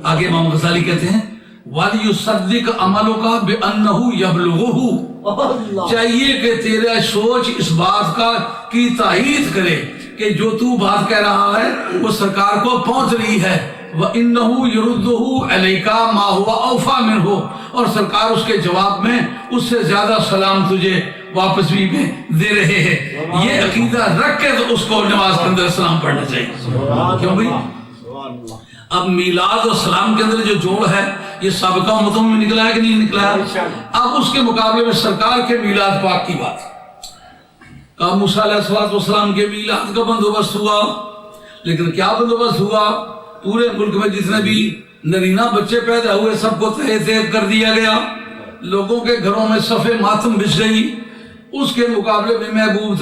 S2: آگے امام غزالی کہتے ہیں وَلْيُصَدِّقْ عَمَلُكَ بِأَنَّهُ يَبْلُغُهُ. چاہیے کہ تیرا سوچ اس بات کا کی تائید کرے کہ جو تو بات کہہ رہا ہے وہ سرکار کو پہنچ رہی ہے. وَإِنَّهُ يُرُدُّهُ عَلَيْكَ مَا هُوَ أَوْفَى مِنْهُ. اور سرکار اس کے جواب میں اس سے زیادہ سلام تجھے واپس بھی میں دے رہے ہیں. یہ عقیدہ رکھ کے تو اس کو نماز کے اندر سلام پڑھنا چاہیے. کیوں بھائی؟ اب میلاد اور سلام کے اندر جو جوڑ ہے یہ سابقہ امتوں میں نکلا ہے کہ نہیں نکلا ہے؟ اب اس کے مقابلے میں سرکار کے میلاد پاک کی بات. کہا موسیٰ علیہ السلام کے میلاد کا بندوبست ہوا, لیکن کیا بندوبست ہوا؟ پورے ملک میں جتنے بھی نرینہ بچے پیدا ہوئے، سب کو تہہ تہہ کر دیا گیا، لوگوں کے گھروں میں صفے ماتم بچھ گئی۔ اس کے مقابلے میں محبوب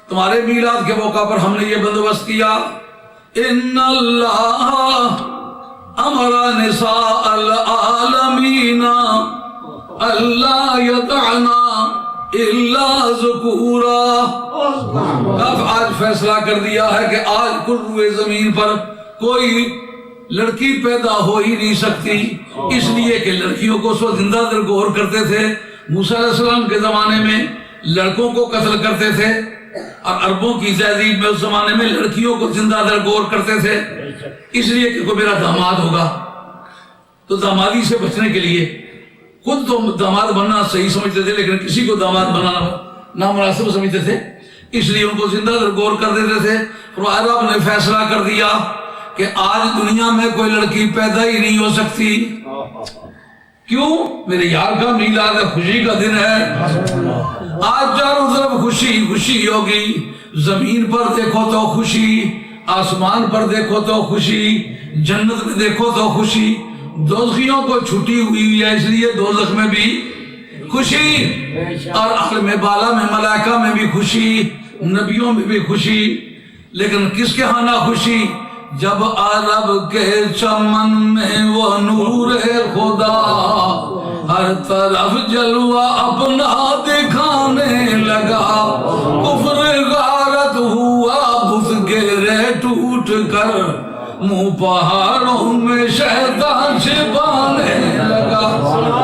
S2: تمہارے میلاد کے موقع پر ہم نے یہ بندوبست کیا، ان اللہ امر نساء العالمین اللہ یدعنا الا ذکورا۔ اب آج فیصلہ کر دیا ہے کہ آج کروئے زمین پر کوئی لڑکی پیدا ہو ہی نہیں سکتی، اس لیے کہ لڑکیوں کو سو زندہ درگور کرتے تھے۔ موسیٰ علیہ السلام کے زمانے میں لڑکوں کو قتل کرتے تھے، اور عربوں کی تہذیب میں اس زمانے میں لڑکیوں کو زندہ درگور کرتے تھے، اس لیے کہ کوئی میرا داماد ہوگا تو دامادی سے بچنے کے لیے خود تو داماد بننا صحیح سمجھتے تھے، لیکن کسی کو داماد بنانا نامناسب سمجھتے تھے، اس لیے ان کو زندہ درگور کر دیتے تھے۔ اور رب نے فیصلہ کر دیا کہ آج دنیا میں کوئی لڑکی پیدا ہی نہیں ہو سکتی۔ کیوں؟ میرے یار کا میلاد ہے، خوشی کا دن ہے، آج چاروں طرف خوشی خوشی ہوگی۔ زمین پر دیکھو تو خوشی، آسمان پر دیکھو تو خوشی، جنت میں دیکھو تو خوشی۔ دوزخیوں کو چھٹی ہوئی ہے، اس لیے دوزخ میں بھی خوشی، اور عالم بالا میں ملائکہ میں بھی خوشی، نبیوں میں بھی خوشی۔ لیکن کس کے ہاں نہ خوشی؟ جب عرب کے چمن میں وہ نور خدا ہر طرف جلوہ اپنا دکھانے لگا، کفر غارت ہوا بت گرے ٹوٹ کر، منہ پہاڑوں میں شیطان چھپانے لگا،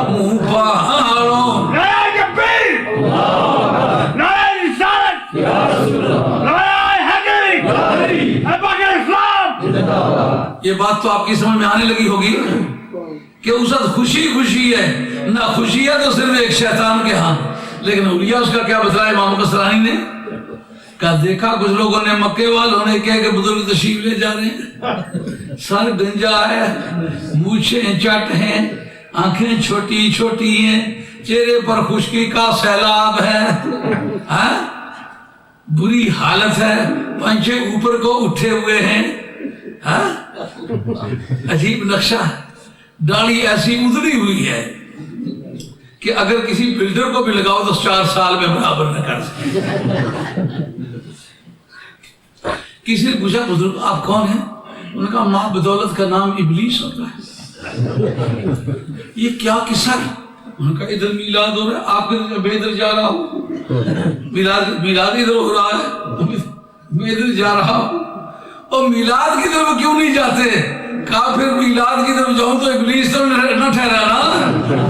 S2: منہ پہاڑوں یہ بات تو آپ کی سمجھ میں آنے لگی ہوگی کہ اس وقت خوشی خوشی ہے، نہ خوشی ہے تو صرف ایک شیطان کے ہاں۔ لیکن اولیاء اس کا کیا بتایا امام قسطلانی نے؟ کہا دیکھا کچھ لوگوں نے مکے والوں نے کہا کہ بزرگ تشریف لے جا رہے ہیں، سر گنجا ہے، مونچھیں چٹ ہیں، آنکھیں چھوٹی چھوٹی ہیں، چہرے پر خشکی کا سیلاب ہے، بری حالت ہے، پنچے اوپر کو اٹھے ہوئے ہیں، عجیب نقشہ، داڑھی ایسی ادھری ہوئی ہے کہ اگر کسی بلڈر کو بھی لگاؤ تو 4 سال میں برابر نہ کر سکے۔ کسی نے پوچھا بزرگ آپ کون ہیں؟ انہوں نے کہا ماں بدولت کا نام ابلیس ہوتا ہے۔ یہ کیا قصہ ہے؟ انہوں نے کہا ادھر میلاد ہو رہا ہے، آپ میں ادھر جا رہا ہوں، میلاد ادھر ہو رہا ہے، میں ادھر جا رہا ہوں، اور میلاد کی طرف کیوں نہیں جاتے؟ کہا پھر میلاد کی طرف جاؤں تو ابلیس تو نہ ٹھہرا نا۔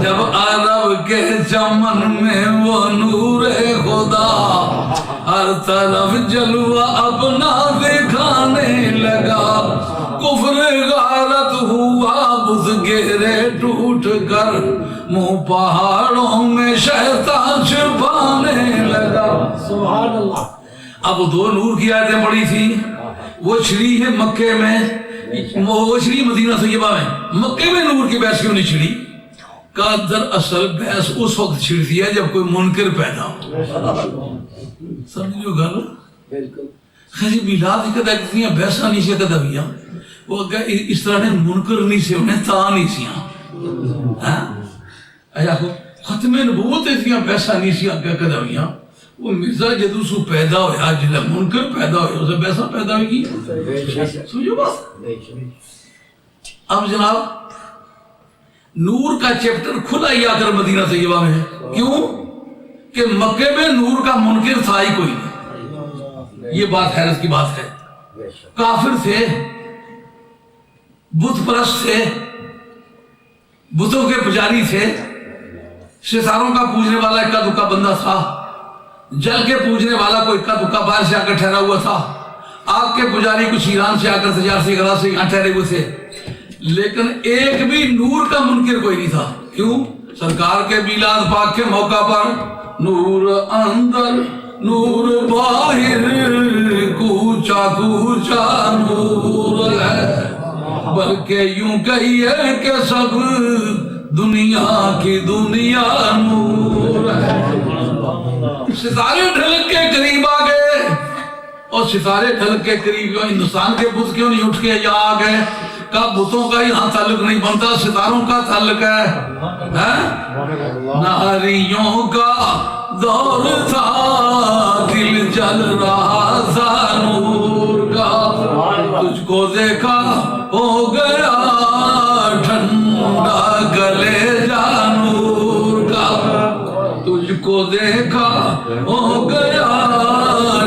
S2: جب عرب کے چمن میں وہ نور خدا ہر طرف جلوہ اپنا دکھانے لگا، کفر غارت ہوا بت گرے ٹوٹ کر، منہ پہاڑوں میں شیطان چھپانے لگا۔ سبحان اللہ۔ اب وہ 2 نور کی آیتیں پڑھی تھی، وہ چھڑی ہے مکے میں، وہ چھڑی مدینہ طیبہ میں، مکے میں نور کی بحث کیوں نہیں چھڑی؟ کہا دراصل بحث اس وقت چھڑتی ہے جب کوئی منکر پیدا ہو۔ سمجھو گل؟ خیلی میلاد کہتا ہے کتنی بحثاں نہیں سے کہتا بھیا، وہ اس طرح نے منکر نہیں سے انہیں تا نہیں سیاں، ایسا ختم نبوت اتنی بحثاں نہیں سیاں کہتا بھیا، وہ مرزا جدو سو پیدا ہویا جلے منکر پیدا ہویا اسے بیسا پیدا ہوئی کی سمجھو بات۔ اب جناب نور کا چیپٹر کھلا ہی آ کر مدینہ طیبہ میں ہے، کیوں کہ مکے میں نور کا منکر تھا ہی کوئی نہیں۔ یہ بات حیرت کی بات ہے، کافر تھے، بت پرست تھے، بتوں کے پجاری تھے، ستاروں کا پوجنے والا اکا دکا بندہ تھا، جل کے پوجنے والا کوئی اکا دکا باہر سے آ کر ٹھہرا ہوا تھا، آگ کے پجاری کچھ ایران سے آ کر تجارتی غرض سے یہاں ٹھہرے ہوئے تھے، لیکن ایک بھی نور کا منکر کوئی نہیں تھا۔ کیوں؟ سرکار کے میلاد پاک کے موقع پر نور اندر نور باہر کوچا کوچا نور ہے، بلکہ یوں کہیے کہ سب دنیا کی دنیا نور ہے۔ ستارے ڈھلک کے قریب آ گئے، اور ستارے ڈھلک کے قریب ہندوستان کے بت کیوں نہیں اٹھ کے یا آ گئے؟ کا بتوں کا یہاں تعلق نہیں بنتا، ستاروں کا تعلق ہے. نہریوں کا دور تھا، دل جل رہا تھا نور کا، تجھ کو دیکھا ہو گیا ٹھنڈا گلے جا نور کا، تجھ کو دیکھا ہو گیا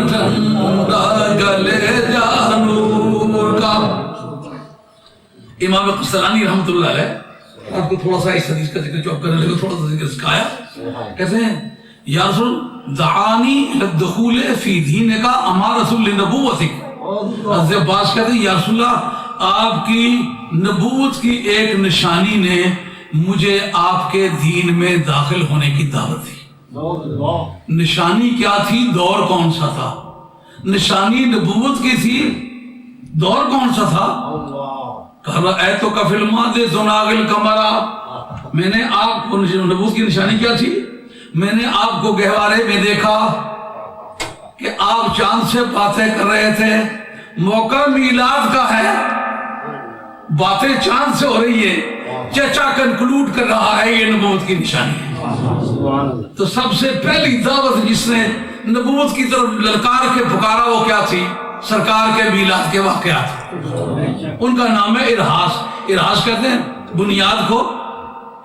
S2: ٹھنڈا گلے جا نور کا. امام قسطلانی رحمۃ اللہ علیہ آپ کو تھوڑا سا اس حدیث کا ذکر جو آپ کرنے لگے تھوڑا سا ذکر سکھایا. کہتے ہیں یا رسول دعانی للدخول فی دین کا امارۃ لنبوتک. حضرت عباس کہتے ہیں یا رسول اللہ آپ کی نبوت کی ایک نشانی نے مجھے آپ کے دین میں داخل ہونے کی دعوت دی. نشانی کیا تھی؟ دور کون سا تھا؟ نشانی نبوت کی تھی، دور کون سا تھا؟ اے تو کفل مادے زناغل کمرا. میں نے آپ کو نبوت کی نشانی کیا تھی؟ میں نے آپ کو گہوارے میں دیکھا کہ آپ چاند سے باتیں کر رہے تھے، موقع میلاد کا ہے، باتیں چاند سے ہو رہی ہے، چچا کنکلوڈ کر رہا ہے، یہ نبوت کی نشانی ہے. تو سب سے پہلی دعوت جس نے نبوت کی طرف للکار کے پکارا وہ کیا تھی؟ سرکار کے میلاد کے واقعات. ان کا نام ہے ارحاس. ارحاس کہتے ہیں بنیاد کو.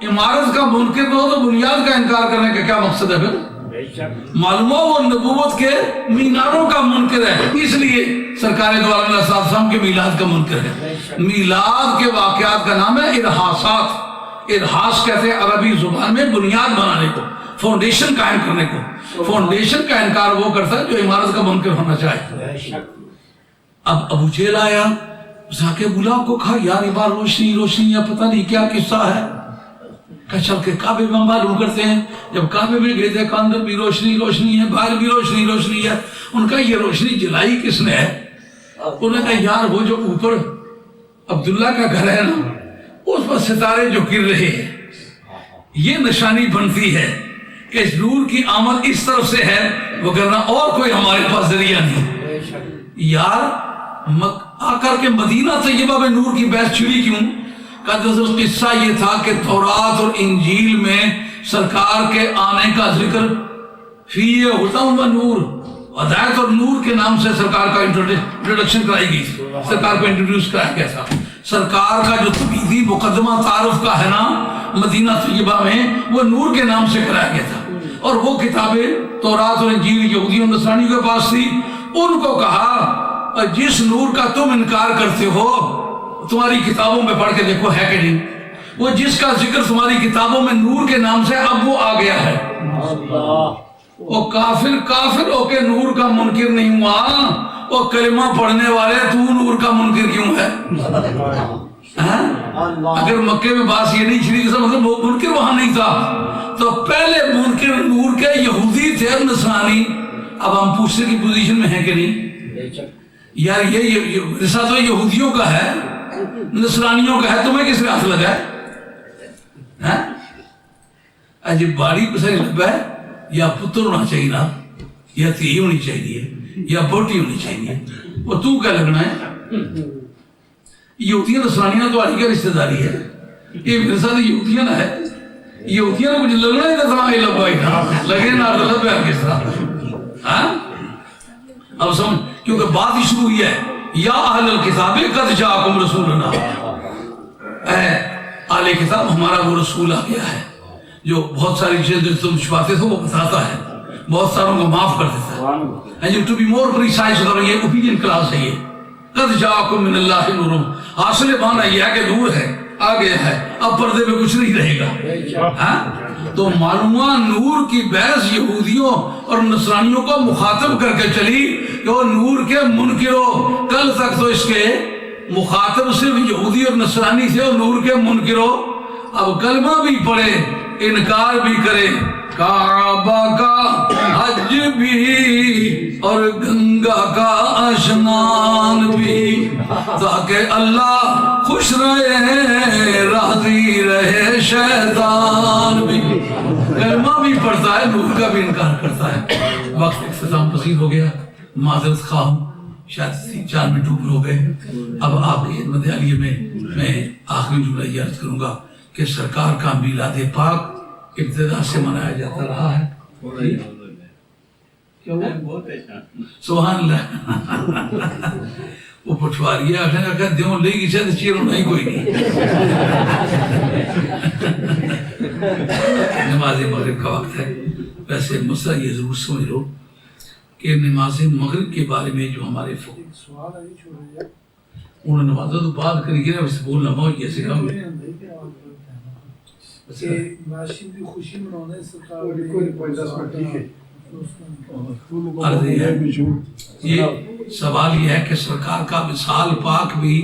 S2: عمارت کا منکر ہو تو بنیاد کا انکار کرنے کا کیا مقصد ہے؟ پھر معلوم ہو وہ نبوت کے میناروں کا منکر ہے، اس لیے سرکار دو عالم علیہ السلام کے میلاد کا منکر ہے. میلاد کے واقعات کا نام ہے ارحاسات. ارحاس کہتے ہیں عربی زبان میں بنیاد بنانے کو، فاؤنڈیشن قائم کرنے کو. فاؤنڈیشن کا انکار وہ کرتا ہے جو عمارت کا منکر ہونا چاہے. اب ابو جہل آیا، جا کے بلا کو کہا یار یہ بار روشنی روشنی ہے، پتہ نہیں کیا قصہ ہے. کہ چل کے کعبے میں معلوم کرتے ہیں. جب کعبے میں گئے تھے اندر بھی روشنی روشنی ہے، باہر بھی روشنی روشنی ہے. ان کا یہ روشنی جلائی کس نے ہے؟ انہوں نے کہا یار وہ جو اوپر عبداللہ کا گھر ہے نا اس پر ستارے جو گر رہے ہیں، یہ نشانی بنتی ہے کہ اس نور کی آمد اس طرف سے ہے، وگرنہ اور کوئی ہمارے پاس ذریعہ نہیں. یار آ کر کے مدینہ طیبہ میں نور کی بحث چھڑی کیوں؟ کا قصہ یہ تھا کہ تورات اور انجیل میں سرکار کے آنے کا ذکر فی ہدی و نور، ہدایت اور نور کے نام سے سرکار کا انٹروڈکشن کرائی گئی تھی، سرکار کو انٹروڈیوس کرایا گیا تھا. سرکار کا جو تبیدی مقدمہ تعارف کا ہے نا مدینہ طیبہ میں، وہ نور کے نام سے کرایا گیا تھا. اور وہ کتابیں تورات اور انجیل یہودی اور نصرانیوں کے پاس تھی. ان کو کہا جس نور کا تم انکار کرتے ہو تمہاری کتابوں میں پڑھ کے دیکھو ہے کہ نہیں. وہ جس کا ذکر تمہاری کتابوں میں نور کے نام سے اب وہ آ گیا ہے. وہ کافر ہو کے نور کا منکر نہیں ہوا. وہ کلمہ پڑھنے والے تو نور کا منکر کیوں ہے؟ اگر مکے میں بات یہ نہیں چھڑی مطلب وہ منکر وہاں نہیں تھا. تو پہلے منکر نور کے یہودی تھے اور نصرانی. اب ہم پوچھتے کی پوزیشن میں ہیں کہ نہیں؟ یار یہ رسالہ تو یہودیوں کا ہے، نصرانیوں کا ہے، تمہیں کس نے ہاتھ لگا ہے؟ عجیب باری کو صحیح لگا ہے. یا پتر ہونا چاہیے نا، یا تھی ہونی چاہیے، یا بوٹی ہونی چاہیے. وہ تو کیا لگنا ہے؟ یہودیاں نصرانیاں تو آئی کیا رشتہ داری ہے؟ یہ میرے ساتھ یہودیاں نہ ہے، یہودیاں کو کچھ لگنا ہی تھا تمہاری لبائی تھا لگے نا لب ہے کس طرح. اب سمجھ، کیونکہ بات ہی شروع ہوئی ہے یا اہل الکتاب قد جاءکم رسولنا، اے اہل کتاب ہمارا وہ رسول آ گیا ہے جو بہت ساری چیزیں جو تم چھپاتے تھے وہ بتاتا ہے، بہت ساروں کو معاف کر دیتا ہے. ٹو بی مور پریسائز یہ اوپینین کلاس ہے. یہ قد جاءکم من اللہ نور، حاصل معنی یہ ہے کہ نور ہے، آ گیا ہے، اب پردے میں کچھ نہیں رہے گا. تو معلومہ نور کی بحث یہودیوں اور نصرانیوں کو مخاطب کر کے چلی کہ وہ نور کے منکرو. کل تک تو اس کے مخاطب صرف یہودی اور نصرانی تھے اور نور کے منکرو. اب کلمہ بھی پڑھے، انکار بھی کرے، کعبہ کا حج بھی اور گنگا کا اشنان بھی، تاکہ اللہ خوش رہے راضی رہے شیطان بھی. کلمہ بھی پڑھتا ہے، نور کا بھی انکار کرتا ہے. وقت اختتام پذیر ہو گیا، معذرت خواہ ہوں، شاید 3-4 منٹ اوپر ہو گئے. اب آپ کی خدمت عالیہ میں میں آخری جملہ یہ عرض کروں گا کہ سرکار کا میلاد پاک ابتدا سے منایا جاتا رہا ہے. سبحان اللہ. وہ پٹواری ہے دیوں لے گی چاہتے چیروں نہیں کوئی نہیں. نماز مغرب کا وقت ہے. ویسے مسئلہ یہ ضرور سمجھ لو کہ نماز مغرب کے بارے میں جو ہمارے انہوں نے نمازوں تو بات کری گیا ویسے بولنا بہت کیسے کام یہ سوال یہ ہے کہ سرکار کا وصال پاک بھی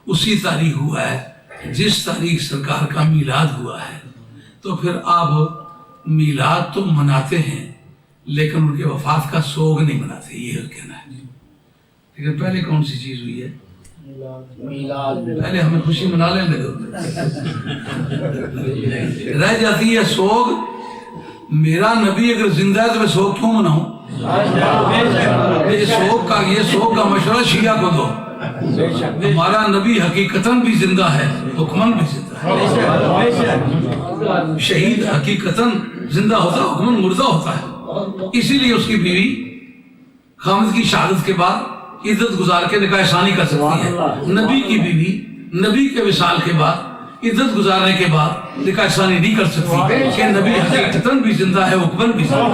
S2: اسی تاریخ ہوا ہے جس تاریخ سرکار کا میلاد ہوا ہے. تو پھر آپ میلاد تو مناتے ہیں لیکن ان کے وفات کا سوگ نہیں مناتے, یہ کہنا ہے. لیکن پہلے کون سی چیز ہوئی ہے؟ پہلے ہمیں خوشی منا لیں گے, رہ جاتی ہے سوگ. میرا نبی اگر زندہ ہے تو میں سوگ کیوں مناؤں؟ یہ سوگ کا مشورہ شیعہ کو دو. ہمارا نبی حقیقتاً بھی زندہ ہے, حکماً بھی زندہ ہے. شہید حقیقتاً زندہ ہوتا ہے, حکماً مردہ ہوتا ہے. اسی لیے اس کی بیوی خامد کی شہادت کے بعد عزت گزار کے نکاح ثانی کر سکتی ہے. نبی کی بیوی نبی کے وصال کے بعد عزت گزارنے کے بعد نکاح ثانی نہیں کر سکتی کہ نبی حقیقتاً بھی زندہ ہے, حکماً بھی زندہ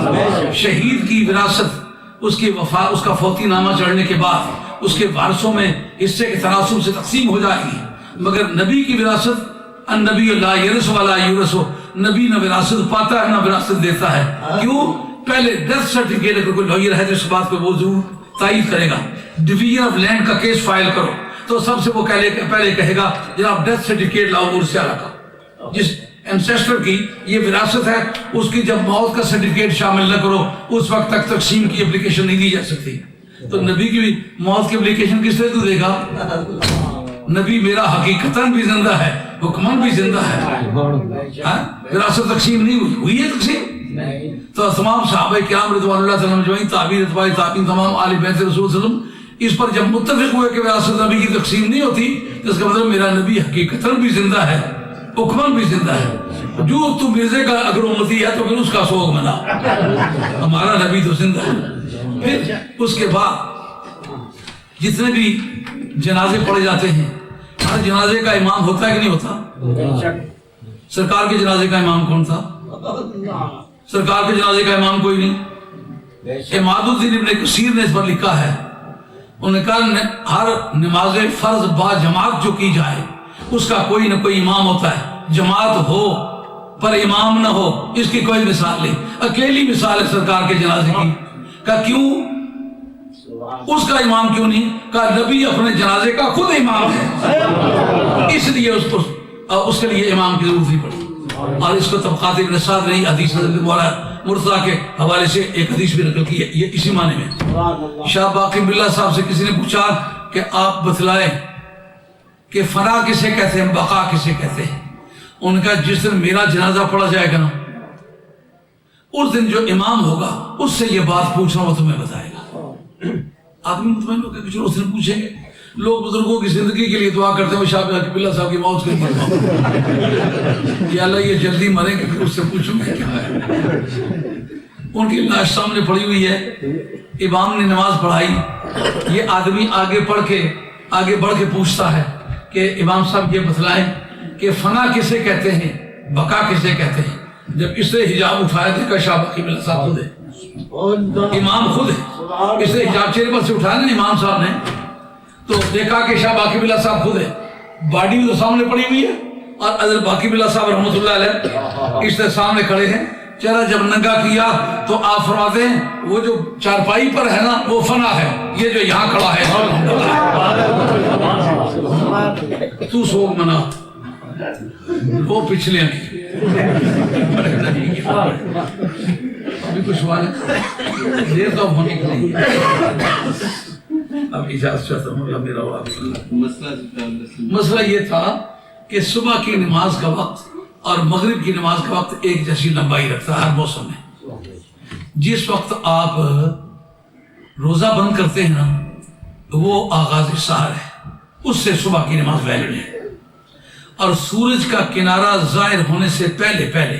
S2: ہے. شہید کی وراثت اس کی وفات, اس کا فوتی نامہ چڑھنے کے بعد اس کے وارثوں میں حصے کے تناسب سے تقسیم ہو جائے گی. مگر نبی کی وراثت النبی لا یرث ولا یورث, نبی نہ وراثت پاتا ہے نہ وراثت دیتا ہے. کیوں؟ پہلے ڈیتھ سرٹیفکیٹ اگر کوئی لوئر ہے تو اس بات پہ وہ ضرور تائید کرے گا. ڈویژن آف لینڈ کا کیس فائل کرو تو سب سے وہ پہلے کہے گا جناب ڈیتھ سرٹیفکیٹ لاؤ مرثیہ کا. جس انسیسٹر کی یہ وراثت ہے اس کی جب موت کا سرٹیفکیٹ شامل نہ کرو اس وقت تک تقسیم کی اپلیکیشن نہیں دی جا سکتی. تو نبی کی موت کی اپلیکیشن کس طرح تو دے گا؟ نبی میرا حقیقتاً بھی زندہ ہے, حکماً بھی زندہ ہے. وراثت تقسیم نہیں ہوئی ہے تقسیم. تو تمام صحابہ کرام رضوان اللہ تعالیٰ مجمعین, تابعین اتباع تابعین, تمام آل بیت رسول صلی اللہ علیہ وسلم اس پر جب متفق ہوئے کہ وراثت نبی کی تقسیم نہیں ہوتی تو اس کا مطلب میرا نبی حقیقتاً بھی زندہ ہے, حکماً بھی زندہ ہے. جو تو مرزے کا اگر امتی ہے تو پھر اس کا سوگ منا, ہمارا نبی تو زندہ ہے. پھر اس کے بعد جتنے بھی جنازے پڑھے جاتے ہیں ہر جنازے کا امام ہوتا ہے کہ نہیں ہوتا؟ سرکار کے جنازے کا امام کون تھا؟ سرکار کے جنازے کا امام کوئی نہیں. عماد الدین ابن کثیر نے اس پر لکھا ہے, انہوں نے کہا ہر نماز فرض با جماعت جو کی جائے اس کا کوئی نہ کوئی امام ہوتا ہے. جماعت ہو پر امام نہ ہو اس کی کوئی مثال نہیں. اکیلی مثال ہے سرکار کے جنازے کی. کہا کیوں؟ اس کا امام کیوں نہیں؟ کہا نبی اپنے جنازے کا خود امام ہے, اس لیے اس کے لیے امام کی ضرورت نہیں پڑی. اور اس کو طبقات ابن سعد نے حدیث مرتضیٰ کے حوالے سے ایک حدیث بھی نقل کی ہے, یہ اسی معنی میں. شاہ باقی باللہ صاحب سے کسی نے پوچھا کہ آپ بتلائیں کہ فنا کسے کہتے ہیں, بقا کسے کہتے ہیں. ان کا جس دن میرا جنازہ پڑھا جائے گا نا اس دن جو امام ہوگا اس سے یہ بات پوچھنا وہ تمہیں بتائے گا. آدمی مطمئن ہو کہ اس دن پوچھیں گے. لوگ بزرگوں کی زندگی کے لیے دعا کرتے ہیں شاہ باقی باللہ صاحب کی موت کے لیے, یا اللہ یہ جلدی مریں کہ پھر اس سے پوچھوں گے کیا ہے. ان کی لاش سامنے پڑی ہوئی ہے, امام نے نماز پڑھائی, یہ آدمی آگے بڑھ کے پوچھتا ہے کہ امام صاحب یہ بتلائیں کہ فنا کسے کہتے ہیں, بقا کسے کہتے ہیں. جب اس نے حجاب اٹھایا دیکھا شاہ باقی باللہ صاحب خود ہے, امام خود ہے. اس نے حجاب چہرے پر سے اٹھایا نا امام صاحب نے, تو دیکھا کہ شاہ باقی باللہ صاحب خود ہے. باڈی تو سامنے پڑی ہوئی ہے اور حضرت باقی باللہ صاحب رحمۃ اللہ علیہ اس سے سامنے کھڑے ہیں. چہرہ جب ننگا کیا تو آپ فرماتے ہیں وہ جو چارپائی پر ہے نا وہ فنا ہے, یہ جو یہاں کھڑا ہے تو سوگ منا, وہ پچھلے ہیں. ابھی کچھ سوال ہے دیر تو ہونے کے لیے اب اجازت چاہتا ہوں. میرا مسئلہ یہ تھا کہ صبح کی نماز کا وقت اور مغرب کی نماز کا وقت ایک جیسی لمبائی رکھتا ہے ہر موسم میں. جس وقت آپ روزہ بند کرتے ہیں نا وہ آغاز سحر ہے, اس سے صبح کی نماز ویلڈ ہے. اور سورج کا کنارہ ظاہر ہونے سے پہلے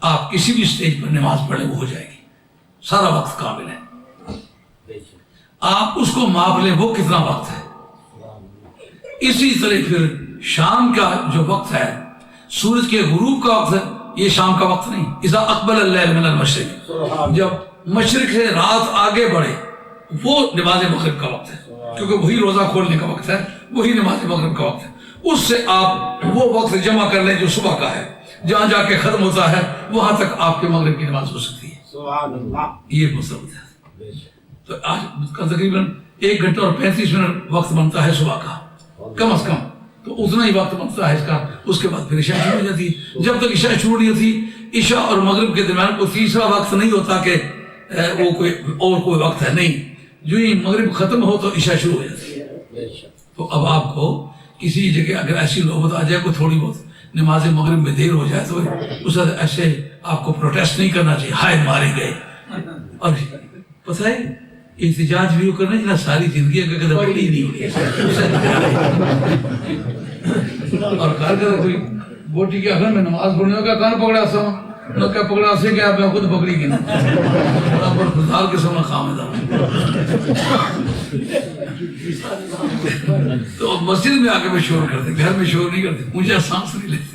S2: آپ کسی بھی سٹیج پر نماز پڑھیں وہ ہو جائے گی. سارا وقت کامل ہے. آپ اس کو ماپ لیں وہ کتنا وقت ہے. اسی طرح پھر شام کا جو وقت ہے سورج کے غروب کا وقت ہے، یہ شام کا وقت نہیں. اذا اقبل اللیل من المشرق، جب مشرق سے رات آگے بڑھے وہ نماز مغرب کا وقت ہے، کیونکہ وہی روزہ کھولنے کا وقت ہے، وہی نماز مغرب کا وقت ہے. اس سے آپ وہ وقت جمع کر لیں جو صبح کا ہے، جہاں جا کے ختم ہوتا ہے وہاں تک آپ کے مغرب کی نماز ہو سکتی ہے. یہ مصیبت ہے. تو آج تقریباً 1 گھنٹہ اور 35 منٹ وقت بنتا ہے صبح کا کم از کم، تو اتنا ہی وقت بنتا ہے اس کا. اس کے بعد پھر عشاء شروع ہو جاتی ہے. جب تک عشاء شروع نہیں ہوتی، عشاء اور مغرب کے درمیان کوئی تیسرا وقت نہیں ہوتا کہ وہ کوئی وقت ہے نہیں. جو ہی مغرب ختم ہو تو عشاء شروع ہو جاتی ہے. تو اب آپ کو کسی جگہ اگر ایسی نوبت آ جائے کوئی تھوڑی بہت نماز مغرب میں دیر ہو جائے تو اس وقت ایسے آپ کو پروٹیسٹ نہیں کرنا چاہیے ہائے مارے گئے. اور پتہ ہے احتجاج بھی کرنا جنا ساری زندگی اگر کدھر پڑھی نہیں ہوئی اور کار کر کوئی بوٹی کے اگر میں نماز پڑھنے کا کان پکڑا سا نہ کیا پکڑا سے کہ آپ نے خود پکڑی کی نا برابر خدار کے سمجھ خامدہ. تو مسجد میں آ کے میں شور کرتے، گھر میں شور نہیں کرتے، اونچا سانس نہیں لیتے.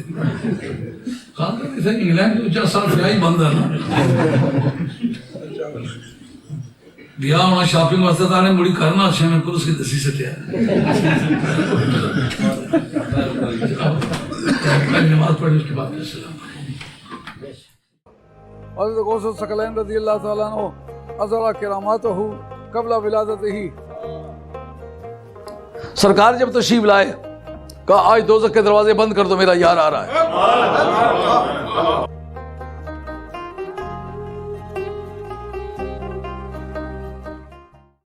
S2: خان کرتے تھے انگلینڈ میں اونچا سانس لیا ہی بند ہے نا. گیا ہونا شاپنگ واسطے تھا نے مڑی کرنا اچھے میں پھر اس کی دسی سے تیار نماز پڑھی. اس کے بعد السلام.
S4: حضرت غوث الثقلین رضی اللہ تعالیٰ عنہ اظہر کراماتہ قبل ولادتہ ہی، سرکار جب تشریف لائے کہا آج دوزخ کے دروازے بند کر دو، میرا یار آ رہا ہے.